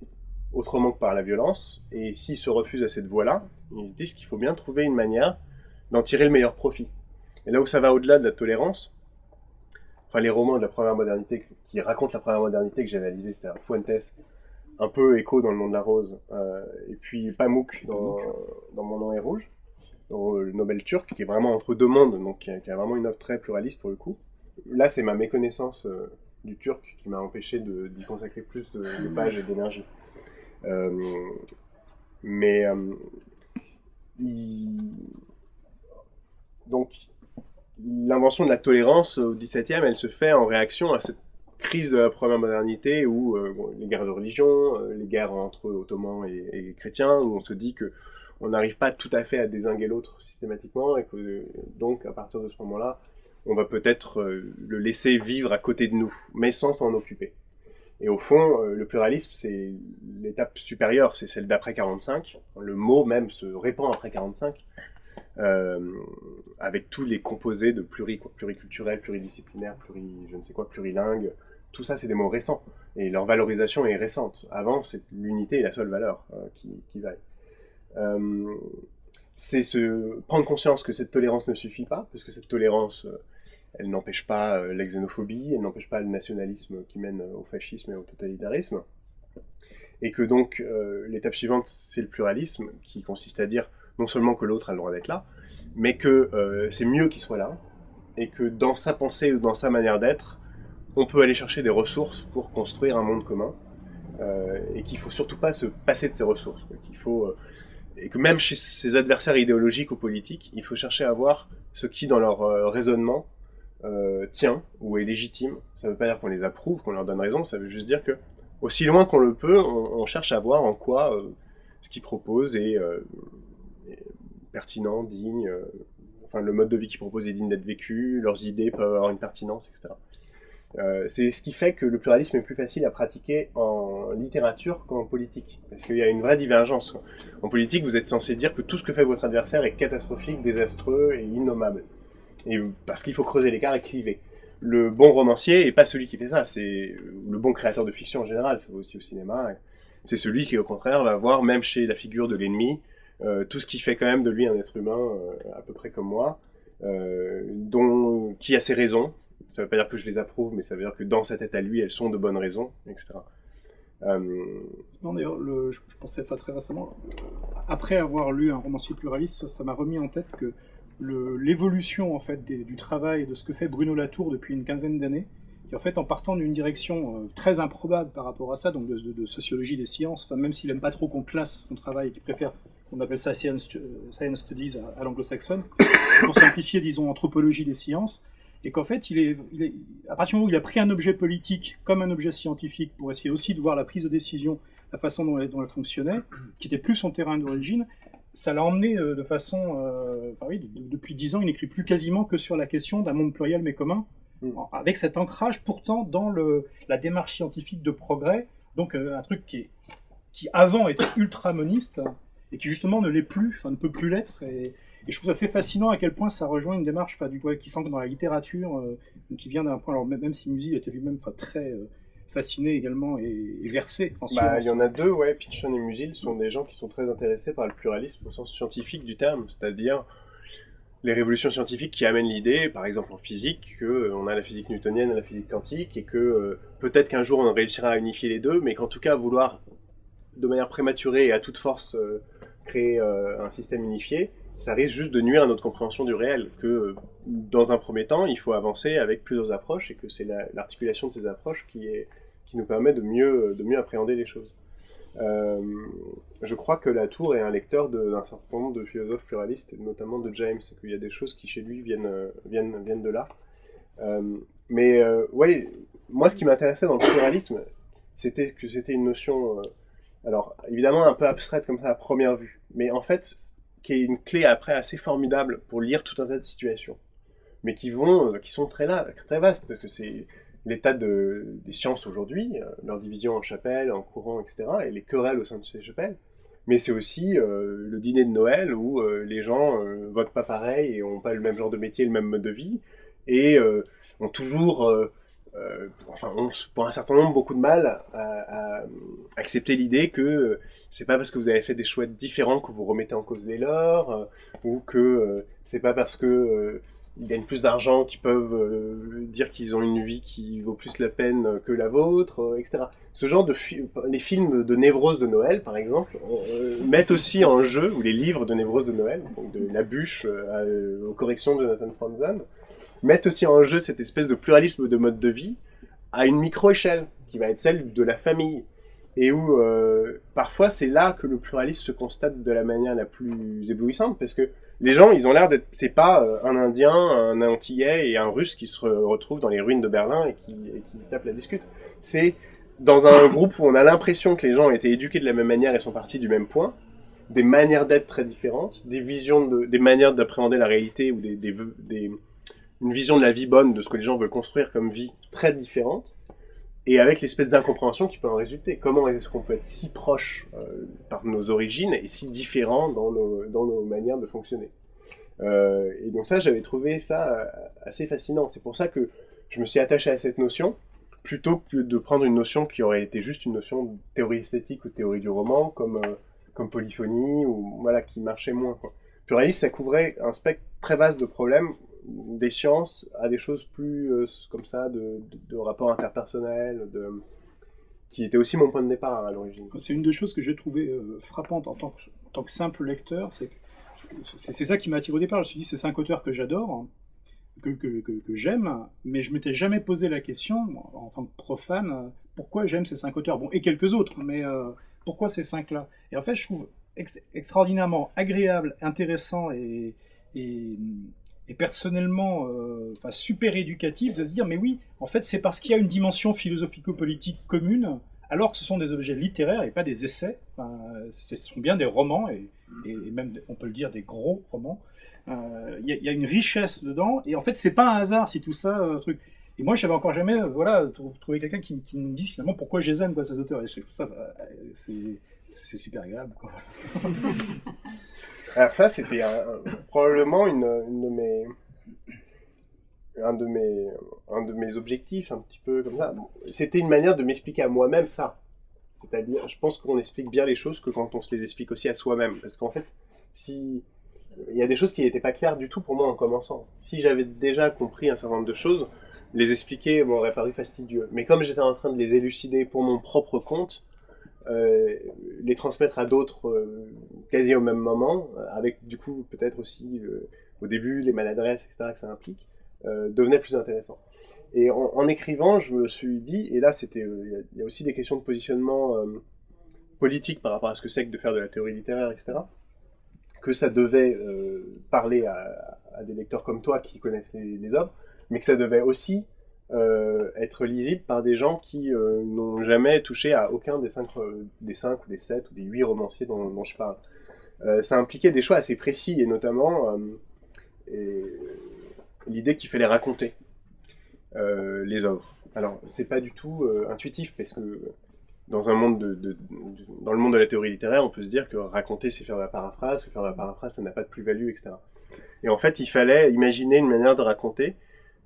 autrement que par la violence, et s'ils se refusent à cette voie-là, ils se disent qu'il faut bien trouver une manière d'en tirer le meilleur profit. Et là où ça va au-delà de la tolérance, enfin les romans de la première modernité qui racontent la première modernité que j'ai analysé, c'est-à-dire Fuentes, un peu Écho dans Le Nom de la Rose, et puis Pamuk dans Mon nom est rouge, dans le Nobel turc, qui est vraiment entre deux mondes, donc qui a vraiment une œuvre très pluraliste pour le coup. Là, c'est ma méconnaissance du turc qui m'a empêché d'y consacrer plus de pages et d'énergie. Mais donc l'invention de la tolérance au XVIIe, elle se fait en réaction à cette crise de la première modernité où les guerres de religion, les guerres entre ottomans et chrétiens, où on se dit que on n'arrive pas tout à fait à dézinguer l'autre systématiquement et que donc à partir de ce moment-là, on va peut-être le laisser vivre à côté de nous, mais sans s'en occuper. Et au fond, le pluralisme, c'est l'étape supérieure, c'est celle d'après 45. Le mot même se répand après 45, avec tous les composés de pluriculturel, pluridisciplinaire, je ne sais quoi, plurilingue. Tout ça, c'est des mots récents, et leur valorisation est récente. Avant, l'unité est la seule valeur qui vaille. C'est prendre conscience que cette tolérance ne suffit pas, parce que cette tolérance, elle n'empêche pas la xénophobie, elle n'empêche pas le nationalisme qui mène au fascisme et au totalitarisme, et que donc l'étape suivante, c'est le pluralisme, qui consiste à dire non seulement que l'autre a le droit d'être là, mais que c'est mieux qu'il soit là, et que dans sa pensée ou dans sa manière d'être, on peut aller chercher des ressources pour construire un monde commun, et qu'il ne faut surtout pas se passer de ces ressources, et que même chez ses adversaires idéologiques ou politiques, il faut chercher à voir ce qui, dans leur raisonnement, tient ou est légitime. Ça ne veut pas dire qu'on les approuve, qu'on leur donne raison, ça veut juste dire que, aussi loin qu'on le peut, on cherche à voir en quoi ce qu'ils proposent est pertinent, digne, enfin le mode de vie qu'ils proposent est digne d'être vécu, leurs idées peuvent avoir une pertinence, etc. C'est ce qui fait que le pluralisme est plus facile à pratiquer en littérature qu'en politique, parce qu'il y a une vraie divergence. En politique, vous êtes censé dire que tout ce que fait votre adversaire est catastrophique, désastreux et innommable, et parce qu'il faut creuser l'écart et cliver. Le bon romancier n'est pas celui qui fait ça, c'est le bon créateur de fiction en général, ça va aussi au cinéma. C'est celui qui, au contraire, va voir, même chez la figure de l'ennemi, tout ce qui fait quand même de lui un être humain à peu près comme moi, qui a ses raisons. Ça ne veut pas dire que je les approuve, mais ça veut dire que dans sa tête à lui, elles sont de bonnes raisons, etc. Non, d'ailleurs, je pensais très récemment, après avoir lu un romancier pluraliste, ça m'a remis en tête que l'évolution en fait du travail de ce que fait Bruno Latour depuis une quinzaine d'années, qui en fait en partant d'une direction très improbable par rapport à ça, donc de sociologie des sciences, enfin, même s'il aime pas trop qu'on classe son travail et qu'il préfère qu'on appelle ça science studies à l'anglo-saxonne, pour simplifier, disons, anthropologie des sciences, et qu'en fait, à partir du moment où il a pris un objet politique comme un objet scientifique pour essayer aussi de voir la prise de décision, la façon dont elle fonctionnait, qui était plus son terrain d'origine, ça l'a emmené de façon... depuis 10 ans, il n'écrit plus quasiment que sur la question d'un monde pluriel mais commun, avec cet ancrage pourtant dans la démarche scientifique de progrès, donc un truc qui avant était ultra moniste, et qui justement ne l'est plus, ne peut plus l'être, et je trouve assez fascinant à quel point ça rejoint une démarche qui s'ancre dans la littérature, qui vient d'un point, alors même si Musil était lui-même très fasciné également et versé en sciences. Il y en a deux, ouais, Pynchon et Musil sont des gens qui sont très intéressés par le pluralisme au sens scientifique du terme, c'est-à-dire les révolutions scientifiques qui amènent l'idée, par exemple en physique, qu'on a la physique newtonienne et la physique quantique, et que peut-être qu'un jour on réussira à unifier les deux, mais qu'en tout cas vouloir de manière prématurée et à toute force créer un système unifié, ça risque juste de nuire à notre compréhension du réel, que dans un premier temps, il faut avancer avec plusieurs approches, et que c'est l'articulation de ces approches qui nous permet de mieux appréhender les choses. Je crois que Latour est un lecteur d'un certain nombre de philosophes pluralistes, notamment de James, et qu'il y a des choses qui chez lui viennent de là. Ouais, moi ce qui m'intéressait dans le pluralisme, c'était que c'était une notion, alors évidemment un peu abstraite comme ça à première vue, mais en fait qui est une clé après assez formidable pour lire tout un tas de situations, mais qui sont très vastes, parce que c'est l'état des sciences aujourd'hui, leur division en chapelles, en courants, etc., et les querelles au sein de ces chapelles, mais c'est aussi le dîner de Noël où les gens votent pas pareil et ont pas le même genre de métier, le même mode de vie, et ont toujours, ont pour un certain nombre beaucoup de mal à accepter l'idée que c'est pas parce que vous avez fait des choix différents que vous remettez en cause les leurs, ou que c'est pas parce que ils gagnent plus d'argent qu'ils peuvent dire qu'ils ont une vie qui vaut plus la peine que la vôtre, etc. Ce genre les films de névrose de Noël, par exemple, mettent aussi en jeu, ou les livres de névrose de Noël, donc de La Bûche aux corrections de Jonathan Franzen, mettent aussi en jeu cette espèce de pluralisme de mode de vie à une micro-échelle, qui va être celle de la famille, et où parfois c'est là que le pluralisme se constate de la manière la plus éblouissante, parce que les gens, ils ont l'air d'être... C'est pas un Indien, un Antillais et un Russe qui se retrouvent dans les ruines de Berlin et qui tapent la discute. C'est dans un groupe où on a l'impression que les gens ont été éduqués de la même manière et sont partis du même point, des manières d'être très différentes, des manières d'appréhender la réalité ou une vision de la vie bonne, de ce que les gens veulent construire comme vie très différente, et avec l'espèce d'incompréhension qui peut en résulter. Comment est-ce qu'on peut être si proche par nos origines et si différent dans nos manières de fonctionner. Et donc ça, j'avais trouvé ça assez fascinant. C'est pour ça que je me suis attaché à cette notion, plutôt que de prendre une notion qui aurait été juste une notion de théorie esthétique ou théorie du roman, comme polyphonie, ou voilà, qui marchait moins, quoi. Pluralisme, ça couvrait un spectre très vaste de problèmes, des sciences à des choses plus comme ça, de rapports interpersonnels, qui était aussi mon point de départ à l'origine. C'est une des choses que j'ai trouvé frappante en tant que simple lecteur, c'est ça qui m'a attiré au départ. Je me suis dit, c'est 5 auteurs que j'adore, que j'aime, mais je m'étais jamais posé la question, en tant que profane, pourquoi j'aime ces 5 auteurs. Bon, et quelques autres, mais pourquoi ces 5-là? Et en fait, je trouve extraordinairement agréable, intéressant et personnellement super éducatif de se dire, mais oui, en fait, c'est parce qu'il y a une dimension philosophico-politique commune, alors que ce sont des objets littéraires et pas des essais. Ce sont bien des romans, et même, on peut le dire, des gros romans. Il y a une richesse dedans, et en fait, c'est pas un hasard si tout ça, truc. Et moi, je n'avais encore jamais trouvé quelqu'un qui me dise finalement pourquoi je les aime, ces auteurs. Et je trouve ça, c'est super agréable, quoi. Alors ça, c'était probablement un de mes objectifs, un petit peu comme ça. C'était une manière de m'expliquer à moi-même ça. C'est-à-dire, je pense qu'on explique bien les choses que quand on se les explique aussi à soi-même. Parce qu'en fait, Si il y a des choses qui n'étaient pas claires du tout pour moi en commençant. Si j'avais déjà compris un certain nombre de choses, les expliquer m'aurait paru fastidieux. Mais comme j'étais en train de les élucider pour mon propre compte, les transmettre à d'autres quasi au même moment, avec du coup peut-être aussi au début les maladresses, etc. que ça implique, devenait plus intéressant. Et en écrivant, je me suis dit, et là il y a aussi des questions de positionnement politique par rapport à ce que c'est que de faire de la théorie littéraire, etc., que ça devait parler à des lecteurs comme toi qui connaissent les œuvres, mais que ça devait aussi être lisible par des gens qui n'ont jamais touché à aucun des 5 ou des 7 ou des 8 romanciers dont je parle. Ça impliquait des choix assez précis, et notamment l'idée qu'il fallait raconter les œuvres. Alors, c'est pas du tout intuitif, parce que dans un monde dans le monde de la théorie littéraire, on peut se dire que raconter, c'est faire de la paraphrase, que faire de la paraphrase, ça n'a pas de plus-value, etc. Et en fait, il fallait imaginer une manière de raconter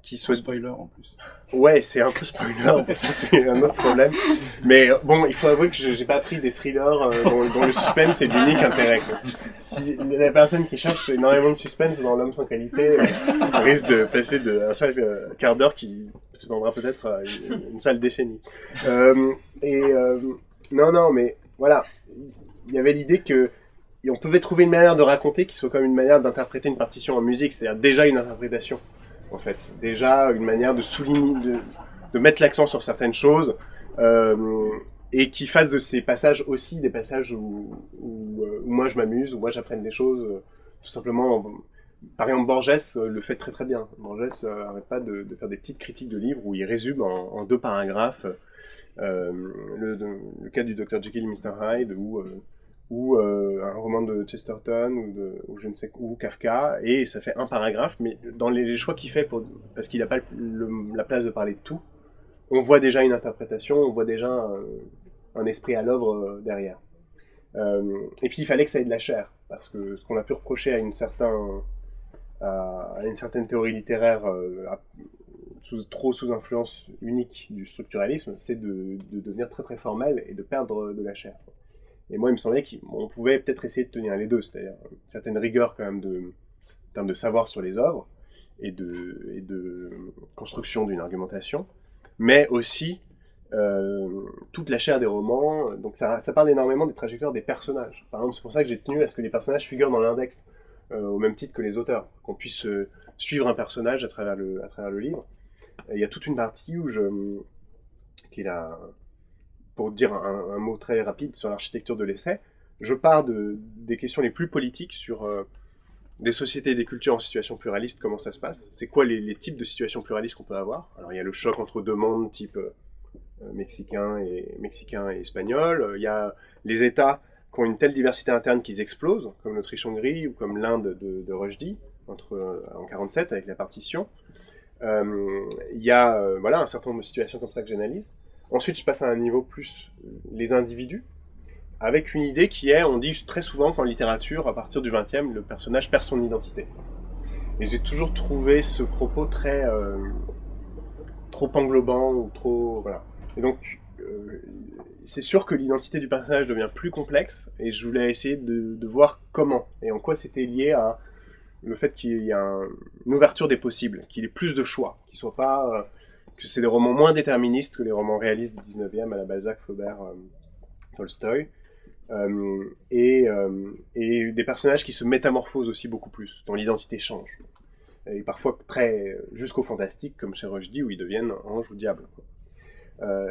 qui soit... Spoiler en plus. Ouais, c'est un peu spoiler, mais ça c'est un autre problème. Mais bon, il faut avouer que j'ai pas pris des thrillers dont le suspense est l'unique intérêt, quoi. Si la personne qui cherche énormément de suspense dans L'Homme sans qualité risque de passer un sale quart d'heure qui se vendra peut-être à une sale décennie. Non, mais voilà, il y avait l'idée que on pouvait trouver une manière de raconter qui soit comme une manière d'interpréter une partition en musique, c'est-à-dire déjà une interprétation. En fait, déjà une manière de souligner, de mettre l'accent sur certaines choses, et qui fasse de ces passages aussi des passages où moi je m'amuse, où moi j'apprenne des choses, tout simplement. Par exemple, Borges le fait très très bien. Borges n'arrête pas de faire des petites critiques de livres où il résume en 2 paragraphes le cas du Dr Jekyll et Mr Hyde, ou un roman de Chesterton ou je ne sais où, Kafka, et ça fait 1 paragraphe, mais dans les choix qu'il fait parce qu'il n'a pas la place de parler de tout, on voit déjà une interprétation, on voit déjà un esprit à l'œuvre derrière. Et puis il fallait que ça ait de la chair, parce que ce qu'on a pu reprocher à une certaine théorie littéraire sous influence unique du structuralisme, c'est de devenir très très formel et de perdre de la chair. Et moi, il me semblait qu'on pouvait peut-être essayer de tenir les deux, c'est-à-dire une certaine rigueur quand même en termes de savoir sur les œuvres et de construction d'une argumentation, mais aussi toute la chair des romans. Donc ça parle énormément des trajectoires des personnages. Par exemple, c'est pour ça que j'ai tenu à ce que les personnages figurent dans l'index, au même titre que les auteurs, qu'on puisse suivre un personnage à travers le livre. Et il y a toute une partie pour dire un mot très rapide sur l'architecture de l'essai, je pars des questions les plus politiques sur des sociétés et des cultures en situation pluraliste, comment ça se passe, c'est quoi les types de situations pluralistes qu'on peut avoir. Alors il y a le choc entre 2 mondes, type mexicain et espagnol, il y a les États qui ont une telle diversité interne qu'ils explosent, comme l'Autriche-Hongrie ou comme l'Inde de Rushdie, en 1947 avec la partition. Il y a voilà, un certain nombre de situations comme ça que j'analyse. Ensuite, je passe à un niveau plus les individus, avec une idée qui est, on dit très souvent qu'en littérature, à partir du XXe, le personnage perd son identité. Et j'ai toujours trouvé ce propos trop englobant, ou trop... Voilà. Et donc, c'est sûr que l'identité du personnage devient plus complexe, et je voulais essayer de voir comment, et en quoi c'était lié à le fait qu'il y a une ouverture des possibles, qu'il y ait plus de choix, qu'il soit pas... que c'est des romans moins déterministes que les romans réalistes du 19e à la Balzac, Flaubert, Tolstoï, et des personnages qui se métamorphosent aussi beaucoup plus, dont l'identité change. Et parfois jusqu'au fantastique, comme chez Rushdie, où ils deviennent ange ou diable.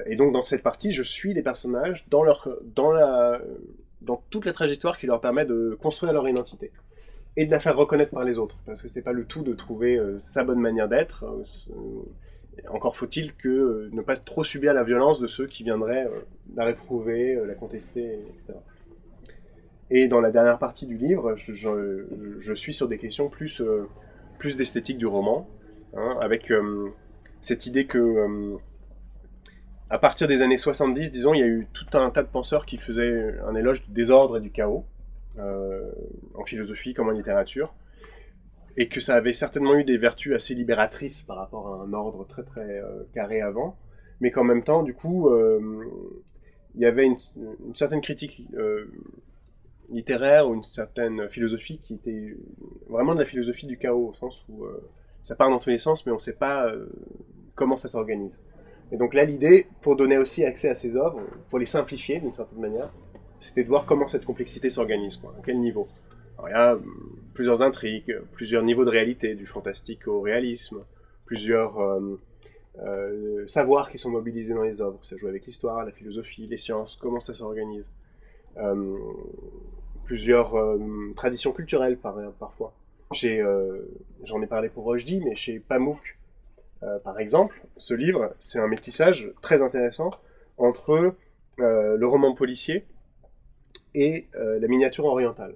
Et donc dans cette partie, je suis les personnages dans toute la trajectoire qui leur permet de construire leur identité. Et de la faire reconnaître par les autres, parce que c'est pas le tout de trouver sa bonne manière d'être. Encore faut-il que ne pas trop subir la violence de ceux qui viendraient la réprouver, la contester, etc. Et dans la dernière partie du livre, je suis sur des questions plus d'esthétique du roman, hein, avec cette idée que à partir des années 70, disons, il y a eu tout un tas de penseurs qui faisaient un éloge du désordre et du chaos, en philosophie comme en littérature, et que ça avait certainement eu des vertus assez libératrices par rapport à un ordre très très carré avant, mais qu'en même temps, du coup, il y avait une certaine critique littéraire ou une certaine philosophie qui était vraiment de la philosophie du chaos, au sens où ça part dans tous les sens, mais on ne sait pas comment ça s'organise. Et donc là, l'idée, pour donner aussi accès à ces œuvres, pour les simplifier d'une certaine manière, c'était de voir comment cette complexité s'organise, à quel niveau. Alors, il y a plusieurs intrigues, plusieurs niveaux de réalité, du fantastique au réalisme, plusieurs savoirs qui sont mobilisés dans les œuvres. Ça joue avec l'histoire, la philosophie, les sciences, comment ça s'organise. Plusieurs traditions culturelles parfois. J'en ai parlé pour Rushdie, mais chez Pamuk, par exemple, ce livre, c'est un métissage très intéressant entre le roman policier et la miniature orientale.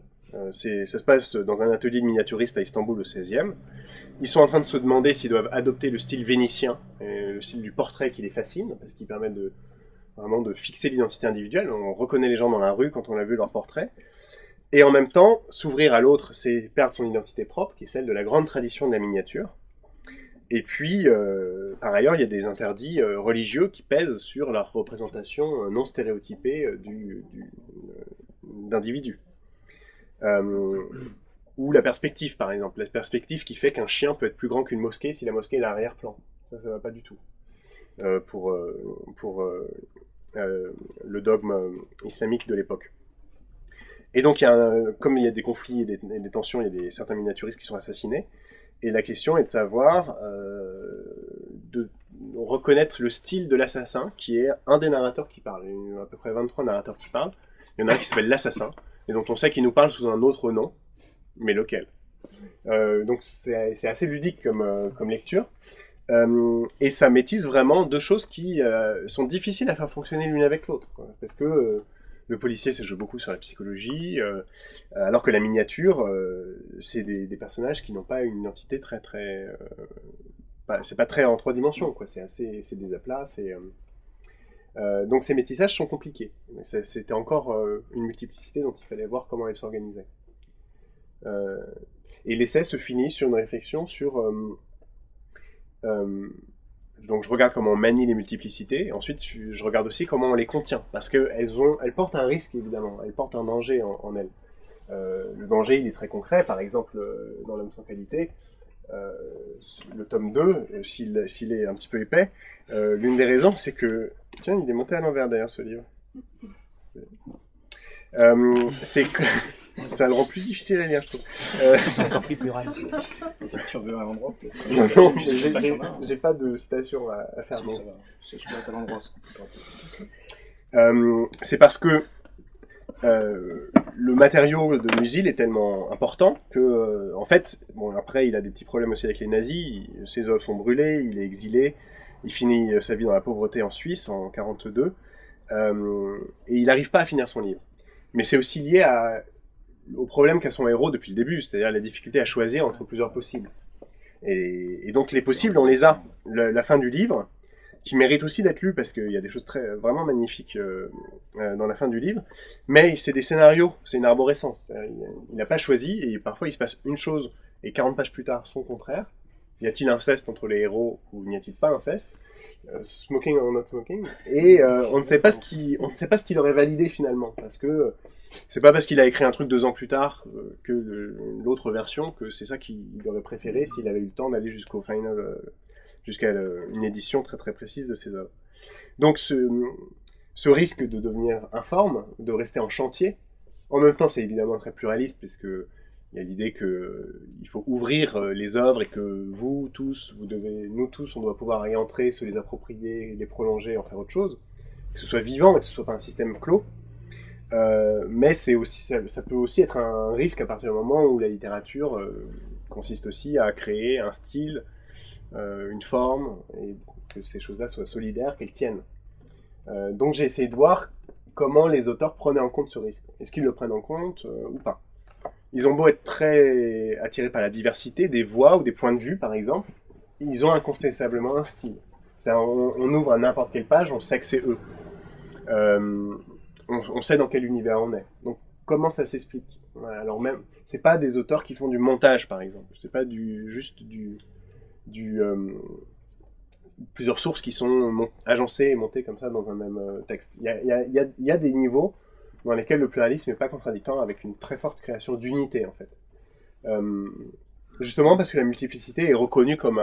Ça se passe dans un atelier de miniaturistes à Istanbul au XVIe. Ils sont en train de se demander s'ils doivent adopter le style vénitien, le style du portrait qui les fascine, parce qu'il permet vraiment de fixer l'identité individuelle. On reconnaît les gens dans la rue quand on a vu leur portrait. Et en même temps, s'ouvrir à l'autre, c'est perdre son identité propre, qui est celle de la grande tradition de la miniature. Et puis, par ailleurs, il y a des interdits religieux qui pèsent sur la représentation non stéréotypée d'individus. Ou la perspective, par exemple. La perspective qui fait qu'un chien peut être plus grand qu'une mosquée si la mosquée est à l'arrière-plan. Ça va pas du tout. Pour le dogme islamique de l'époque. Et donc, comme il y a des conflits et des tensions, il y a certains miniaturistes qui sont assassinés. Et la question est de savoir, de reconnaître le style de l'assassin, qui est un des narrateurs qui parle. Il y a à peu près 23 narrateurs qui parlent. Il y en a un qui s'appelle l'assassin, et dont on sait qu'il nous parle sous un autre nom, mais lequel. Donc c'est assez ludique comme lecture. Et ça métisse vraiment deux choses qui sont difficiles à faire fonctionner l'une avec l'autre. Parce que le policier, ça joue beaucoup sur la psychologie, alors que la miniature, c'est des personnages qui n'ont pas une identité c'est pas très en trois dimensions, quoi. C'est des aplats, donc ces métissages sont compliqués. C'était encore une multiplicité dont il fallait voir comment elle s'organisait. Et l'essai se finit sur une réflexion sur... donc je regarde comment on manie les multiplicités, et ensuite je regarde aussi comment on les contient, parce qu'elles portent un risque, évidemment, elles portent un danger en elles. Le danger, il est très concret, par exemple, dans L'Homme sans qualité, le tome 2, s'il est un petit peu épais, l'une des raisons, c'est que... Tiens, il est monté à l'envers, d'ailleurs, ce livre. C'est que... Ça le rend plus difficile à lire, je trouve. C'est encore plus plural. Tu en veux un endroit peut-être? Non, j'ai pas de citation à faire. Si, ça va. C'est souvent à l'endroit. C'est parce que le matériau de Musil est tellement important que, en fait, bon, après, il a des petits problèmes aussi avec les nazis. Ses œuvres sont brûlées, il est exilé. Il finit sa vie dans la pauvreté en Suisse en 1942. Et il n'arrive pas à finir son livre. Mais c'est aussi lié au problème qu'a son héros depuis le début, c'est-à-dire la difficulté à choisir entre plusieurs possibles. Et donc les possibles, on les a. La fin du livre, qui mérite aussi d'être lu, parce qu'il y a des choses vraiment magnifiques dans la fin du livre, mais c'est des scénarios, c'est une arborescence. Il n'a pas choisi, et parfois il se passe une chose, et 40 pages plus tard, son contraire. Y a-t-il inceste entre les héros, ou n'y a-t-il pas inceste? Smoking or not smoking? Et on ne sait pas ce qu'il aurait validé finalement, parce que c'est pas parce qu'il a écrit un truc 2 ans plus tard que l'autre version que c'est ça qu'il aurait préféré s'il avait eu le temps d'aller jusqu'au final, jusqu'à une édition très très précise de ses œuvres. Donc ce risque de devenir informe, de rester en chantier, en même temps c'est évidemment très pluraliste parce que il y a l'idée qu'il faut ouvrir les œuvres et que nous tous, on doit pouvoir y entrer, se les approprier, les prolonger, en faire autre chose, que ce soit vivant et que ce soit pas un système clos. Mais ça peut aussi être un risque à partir du moment où la littérature consiste aussi à créer un style, une forme, et que ces choses-là soient solidaires, qu'elles tiennent. Donc j'ai essayé de voir comment les auteurs prenaient en compte ce risque. Est-ce qu'ils le prennent en compte ou pas? Ils ont beau être très attirés par la diversité des voix ou des points de vue, par exemple, ils ont incontestablement un style. On ouvre à n'importe quelle page, on sait que c'est eux. On sait dans quel univers on est. Donc, comment ça s'explique? Alors même, c'est pas des auteurs qui font du montage, par exemple. C'est pas plusieurs sources qui sont agencées et montées comme ça dans un même texte. Il y a des niveaux dans lesquels le pluralisme n'est pas contradictoire avec une très forte création d'unité, en fait. Justement parce que la multiplicité est reconnue comme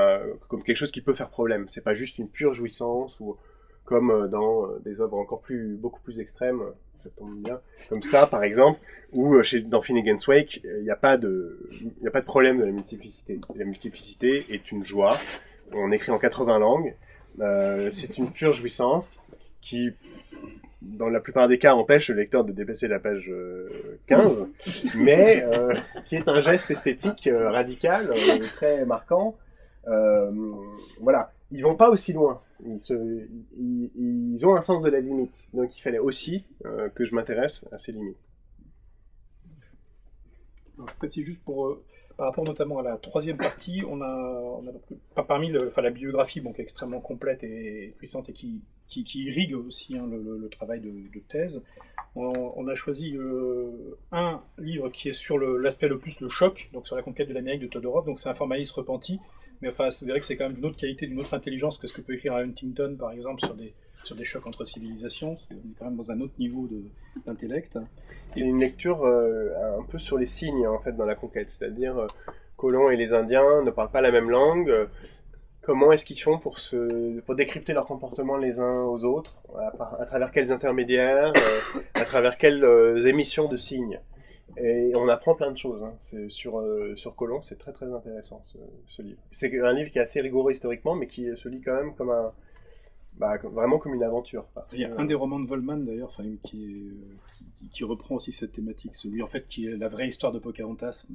quelque chose qui peut faire problème. C'est pas juste une pure jouissance, ou comme dans des œuvres beaucoup plus extrêmes, ça tombe bien, comme ça par exemple, ou dans Finnegan's Wake, il n'y a pas de problème de la multiplicité. La multiplicité est une joie. On écrit en 80 langues. C'est une pure jouissance qui, dans la plupart des cas, empêche le lecteur de dépasser la page 15, mais qui est un geste esthétique radical, très marquant. Voilà, ils vont pas aussi loin. Ils ont un sens de la limite. Donc il fallait aussi que je m'intéresse à ces limites. Alors, je précise juste par rapport notamment à la troisième partie, on a parmi la biographie, qui est extrêmement complète et puissante et qui irrigue aussi le travail de thèse. On a choisi un livre qui est sur l'aspect le plus le choc, donc sur la conquête de l'Amérique de Todorov. Donc c'est un formaliste repenti, mais enfin, vous verrez que c'est quand même d'une autre qualité, d'une autre intelligence que ce que peut écrire Huntington, par exemple, sur des chocs entre civilisations. On est quand même dans un autre niveau d'intellect. C'est une lecture un peu sur les signes, en fait, dans la conquête. C'est-à-dire, Colomb et les Indiens ne parlent pas la même langue. Comment est-ce qu'ils font pour décrypter leur comportement les uns aux autres, à travers quels intermédiaires, à travers quelles émissions de signes. Et on apprend plein de choses. Sur Colomb, c'est très très intéressant ce livre. C'est un livre qui est assez rigoureux historiquement, mais qui se lit quand même comme vraiment comme une aventure. Il y a un des romans de Volman d'ailleurs, qui reprend aussi cette thématique, celui en fait qui est la vraie histoire de Pocahontas.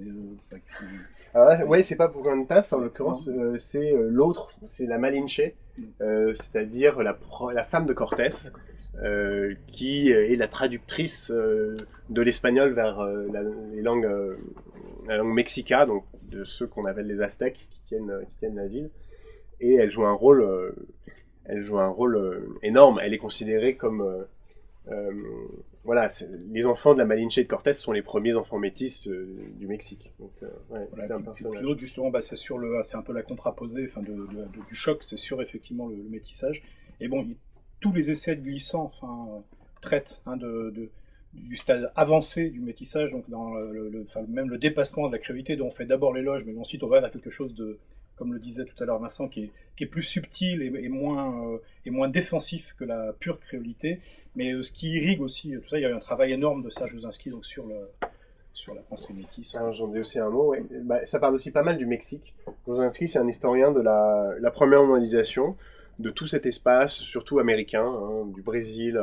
Oui, c'est pas Pocahontas en l'occurrence, c'est l'autre, c'est la Malinche, c'est-à-dire la femme de Cortés, qui est la traductrice de l'espagnol vers la langue mexica, donc de ceux qu'on appelle les Aztèques qui tiennent la ville, et elle joue un rôle énorme. Elle est considérée comme les enfants de la Malinche de Cortés sont les premiers enfants métis du Mexique. Donc, c'est un personnage. L'autre justement, c'est un peu la contraposée, du choc, c'est sur effectivement le métissage. Et bon, tous les essais de Glissant, traitent du stade avancé du métissage, donc dans même le dépassement de la créolité dont on fait d'abord l'éloge, mais ensuite on va vers quelque chose de, comme le disait tout à l'heure Vincent, qui est plus subtil et moins défensif que la pure créolité, mais ce qui irrigue aussi tout ça. Il y a eu un travail énorme de Serge Osinski donc sur la pensée métisse. Alors, j'en dis aussi un mot, ouais. Ça parle aussi pas mal du Mexique. Osinski, c'est un historien de la première mondialisation, de tout cet espace, surtout américain, du Brésil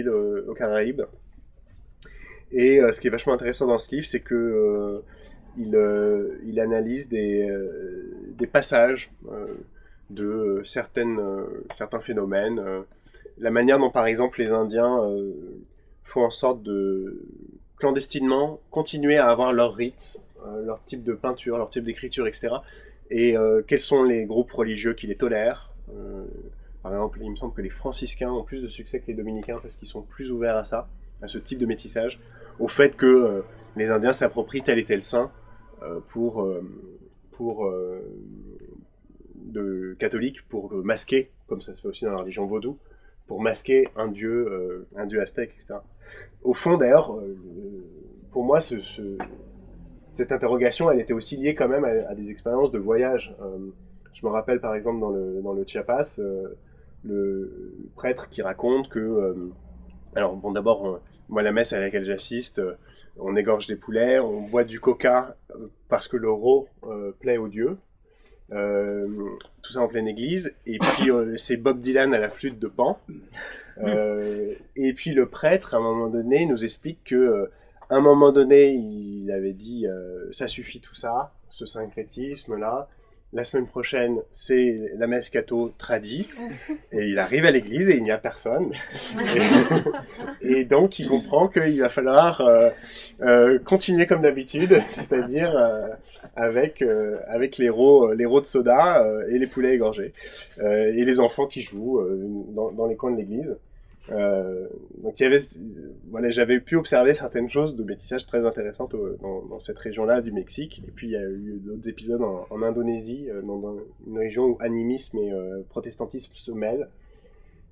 aux Caraïbes. Et ce qui est vachement intéressant dans ce livre, c'est que il analyse des passages de certains phénomènes. La manière dont, par exemple, les Indiens font en sorte de, clandestinement, continuer à avoir leur rite, leur type de peinture, leur type d'écriture, etc. Et quels sont les groupes religieux qui les tolèrent. Par exemple, il me semble que les franciscains ont plus de succès que les dominicains parce qu'ils sont plus ouverts à ça, à ce type de métissage, au fait que les Indiens s'approprient tel et tel saint de catholiques pour masquer, comme ça se fait aussi dans la religion vaudou, pour masquer un dieu aztèque, etc. Au fond, d'ailleurs, pour moi, cette interrogation, elle était aussi liée quand même à des expériences de voyage. Je me rappelle par exemple dans le Chiapas, le prêtre qui raconte que, alors bon, d'abord, moi la messe à laquelle j'assiste, on égorge des poulets, on boit du coca parce que l'euro plaît aux dieux. Tout ça en pleine église, et puis c'est Bob Dylan à la flûte de Pan, et puis le prêtre à un moment donné nous explique que à un moment donné il avait dit ça suffit tout ça, ce syncrétisme là, la semaine prochaine c'est la messe catho tradie, et il arrive à l'église et il n'y a personne, et donc il comprend qu'il va falloir continuer comme d'habitude, c'est-à-dire avec l'héros de soda et les poulets égorgés et les enfants qui jouent dans les coins de l'église. Donc j'avais pu observer certaines choses de métissage très intéressantes dans cette région-là du Mexique. Et puis il y a eu d'autres épisodes en Indonésie, dans une région où animisme et protestantisme se mêlent.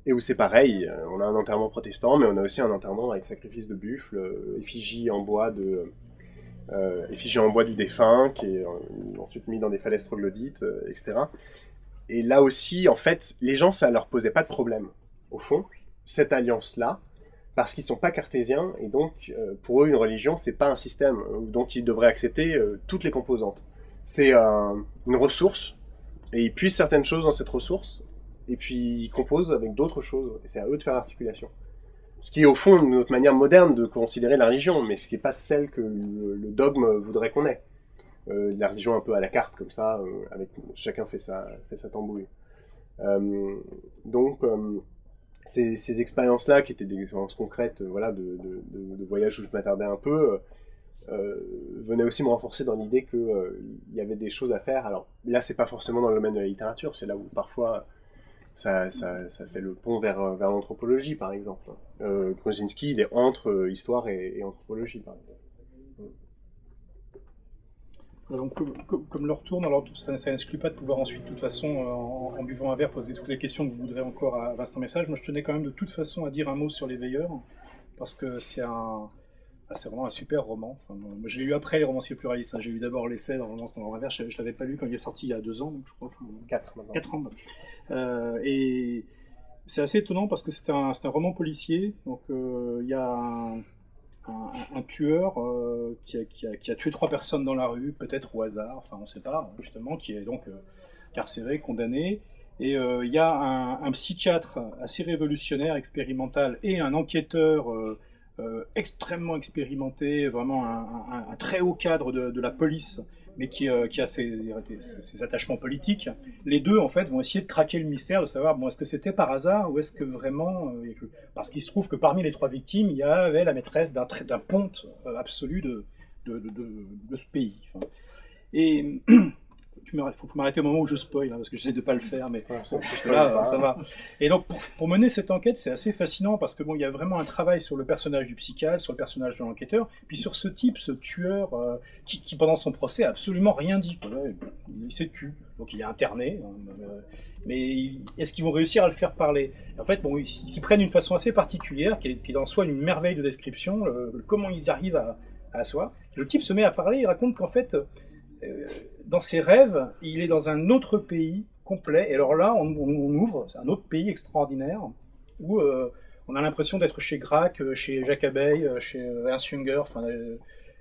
et où c'est pareil, on a un enterrement protestant, mais on a aussi un enterrement avec sacrifice de buffle, effigie en bois du défunt, qui est ensuite mis dans des falaises troglodytes, etc. Et là aussi, en fait, les gens, ça leur posait pas de problème, au fond, cette alliance-là, parce qu'ils sont pas cartésiens, et donc, pour eux, une religion, c'est pas un système dont ils devraient accepter toutes les composantes. C'est une ressource, et ils puisent certaines choses dans cette ressource, et puis ils composent avec d'autres choses, et c'est à eux de faire l'articulation. Ce qui est au fond notre manière moderne de considérer la religion, mais ce qui n'est pas celle que le dogme voudrait qu'on ait. La religion un peu à la carte, comme ça, avec chacun fait sa tambouille. Donc, ces expériences-là, qui étaient des expériences concrètes, voilà, de voyage où je m'attardais un peu, venaient aussi me renforcer dans l'idée qu'il y avait des choses à faire. Alors là, c'est pas forcément dans le domaine de la littérature, c'est là où parfois ça fait le pont vers l'anthropologie, par exemple. Gruszyński, il est entre histoire et anthropologie, par exemple. Donc, comme leur tourne, alors ça n'exclut pas de pouvoir ensuite, de toute façon, en buvant un verre, poser toutes les questions que vous voudrez encore à Vincent Message. Moi, je tenais quand même de toute façon à dire un mot sur Les Veilleurs, parce que c'est vraiment un super roman. Enfin, moi, je l'ai lu après les romanciers pluralistes. J'ai lu d'abord l'essai dans Romance dans un verre. Je ne l'avais pas lu quand il est sorti il y a 2 ans, donc je crois. 4 ans. Et c'est assez étonnant parce que c'est un roman policier. Donc, il y a un tueur qui a tué 3 personnes dans la rue, peut-être au hasard, enfin on ne sait pas, justement, qui est donc carcéré, condamné. Et il y a un psychiatre assez révolutionnaire, expérimental, et un enquêteur extrêmement expérimenté, vraiment un très haut cadre de la police, mais qui a ses attachements politiques. Les deux, en fait, vont essayer de craquer le mystère, de savoir, bon, est-ce que c'était par hasard, ou est-ce que vraiment... parce qu'il se trouve que parmi les 3 victimes, il y avait la maîtresse d'un ponte absolu de ce pays. Enfin, et... Il faut m'arrêter au moment où je spoil, hein, parce que j'essaie de ne pas le faire, mais là, ça va. Et donc, pour mener cette enquête, c'est assez fascinant, parce que bon, il y a vraiment un travail sur le personnage du psychiatre, sur le personnage de l'enquêteur, puis sur ce type, ce tueur, qui pendant son procès, a absolument rien dit. Il s'est tué, donc il est interné, mais est-ce qu'ils vont réussir à le faire parler? En fait, bon, ils s'y prennent d'une façon assez particulière, qui est en soi une merveille de description, comment ils arrivent à soi. Le type se met à parler, il raconte qu'en fait... dans ses rêves, il est dans un autre pays complet. Et alors là, on ouvre, c'est un autre pays extraordinaire, où on a l'impression d'être chez Gracq, chez Jacques Abeille, chez Ernst Jünger,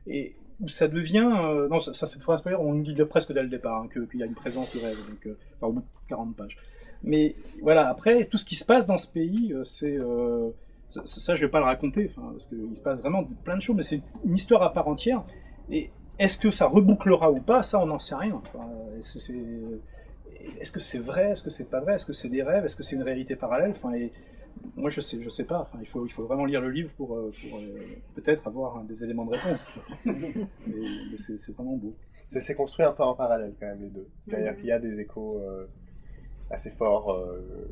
et où ça devient... non, ça c'est on nous dit presque dès le départ, hein, qu'il y a une présence de rêve, donc, au bout de 40 pages. Mais voilà, après, tout ce qui se passe dans ce pays, c'est... ça, je ne vais pas le raconter, parce qu'il se passe vraiment plein de choses, mais c'est une histoire à part entière. Et est-ce que ça rebouclera ou pas? Ça, on n'en sait rien. Est-ce que c'est vrai? Est-ce que c'est pas vrai? Est-ce que c'est des rêves? Est-ce que c'est une réalité parallèle? Moi, je sais pas. Il faut vraiment lire le livre pour peut-être avoir des éléments de réponse. mais c'est vraiment beau. C'est construit un peu en parallèle, quand même, les deux. C'est-à-dire qu'il y a des échos assez forts.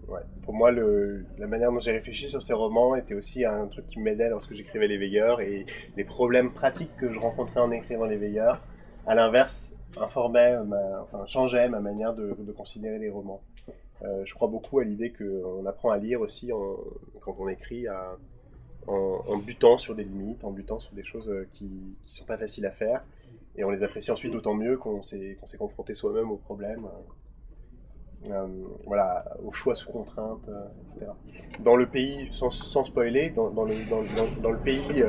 Ouais. Pour moi, la manière dont j'ai réfléchi sur ces romans était aussi un truc qui m'aidait lorsque j'écrivais Les Veilleurs, et les problèmes pratiques que je rencontrais en écrivant Les Veilleurs, à l'inverse, changeaient ma manière de considérer les romans. Je crois beaucoup à l'idée qu'on apprend à lire aussi quand on écrit en butant sur des limites, en butant sur des choses qui sont pas faciles à faire, et on les apprécie ensuite d'autant mieux qu'on s'est confronté soi-même aux problèmes. Voilà, aux choix sous contrainte, etc. Dans le pays, sans spoiler, dans le pays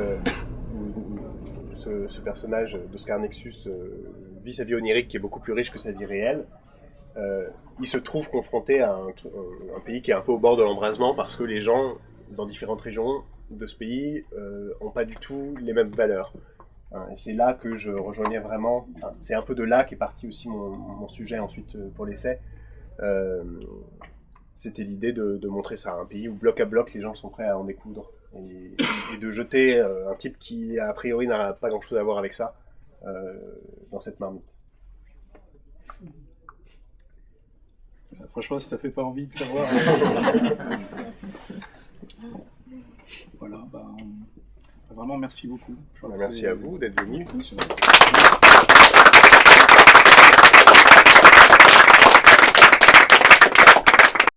où ce personnage d'Oscar Nexus vit sa vie onirique qui est beaucoup plus riche que sa vie réelle, il se trouve confronté à un pays qui est un peu au bord de l'embrasement, parce que les gens dans différentes régions de ce pays n'ont pas du tout les mêmes valeurs. Et c'est là que je rejoignais vraiment, c'est un peu de là qu'est parti aussi mon sujet ensuite pour l'essai. C'était l'idée de montrer ça, un pays où bloc à bloc les gens sont prêts à en découdre, et de jeter un type qui a priori n'a pas grand chose à voir avec ça dans cette marmite. Franchement, si ça fait pas envie de savoir. Voilà, vraiment merci beaucoup. Merci à vous d'être venus.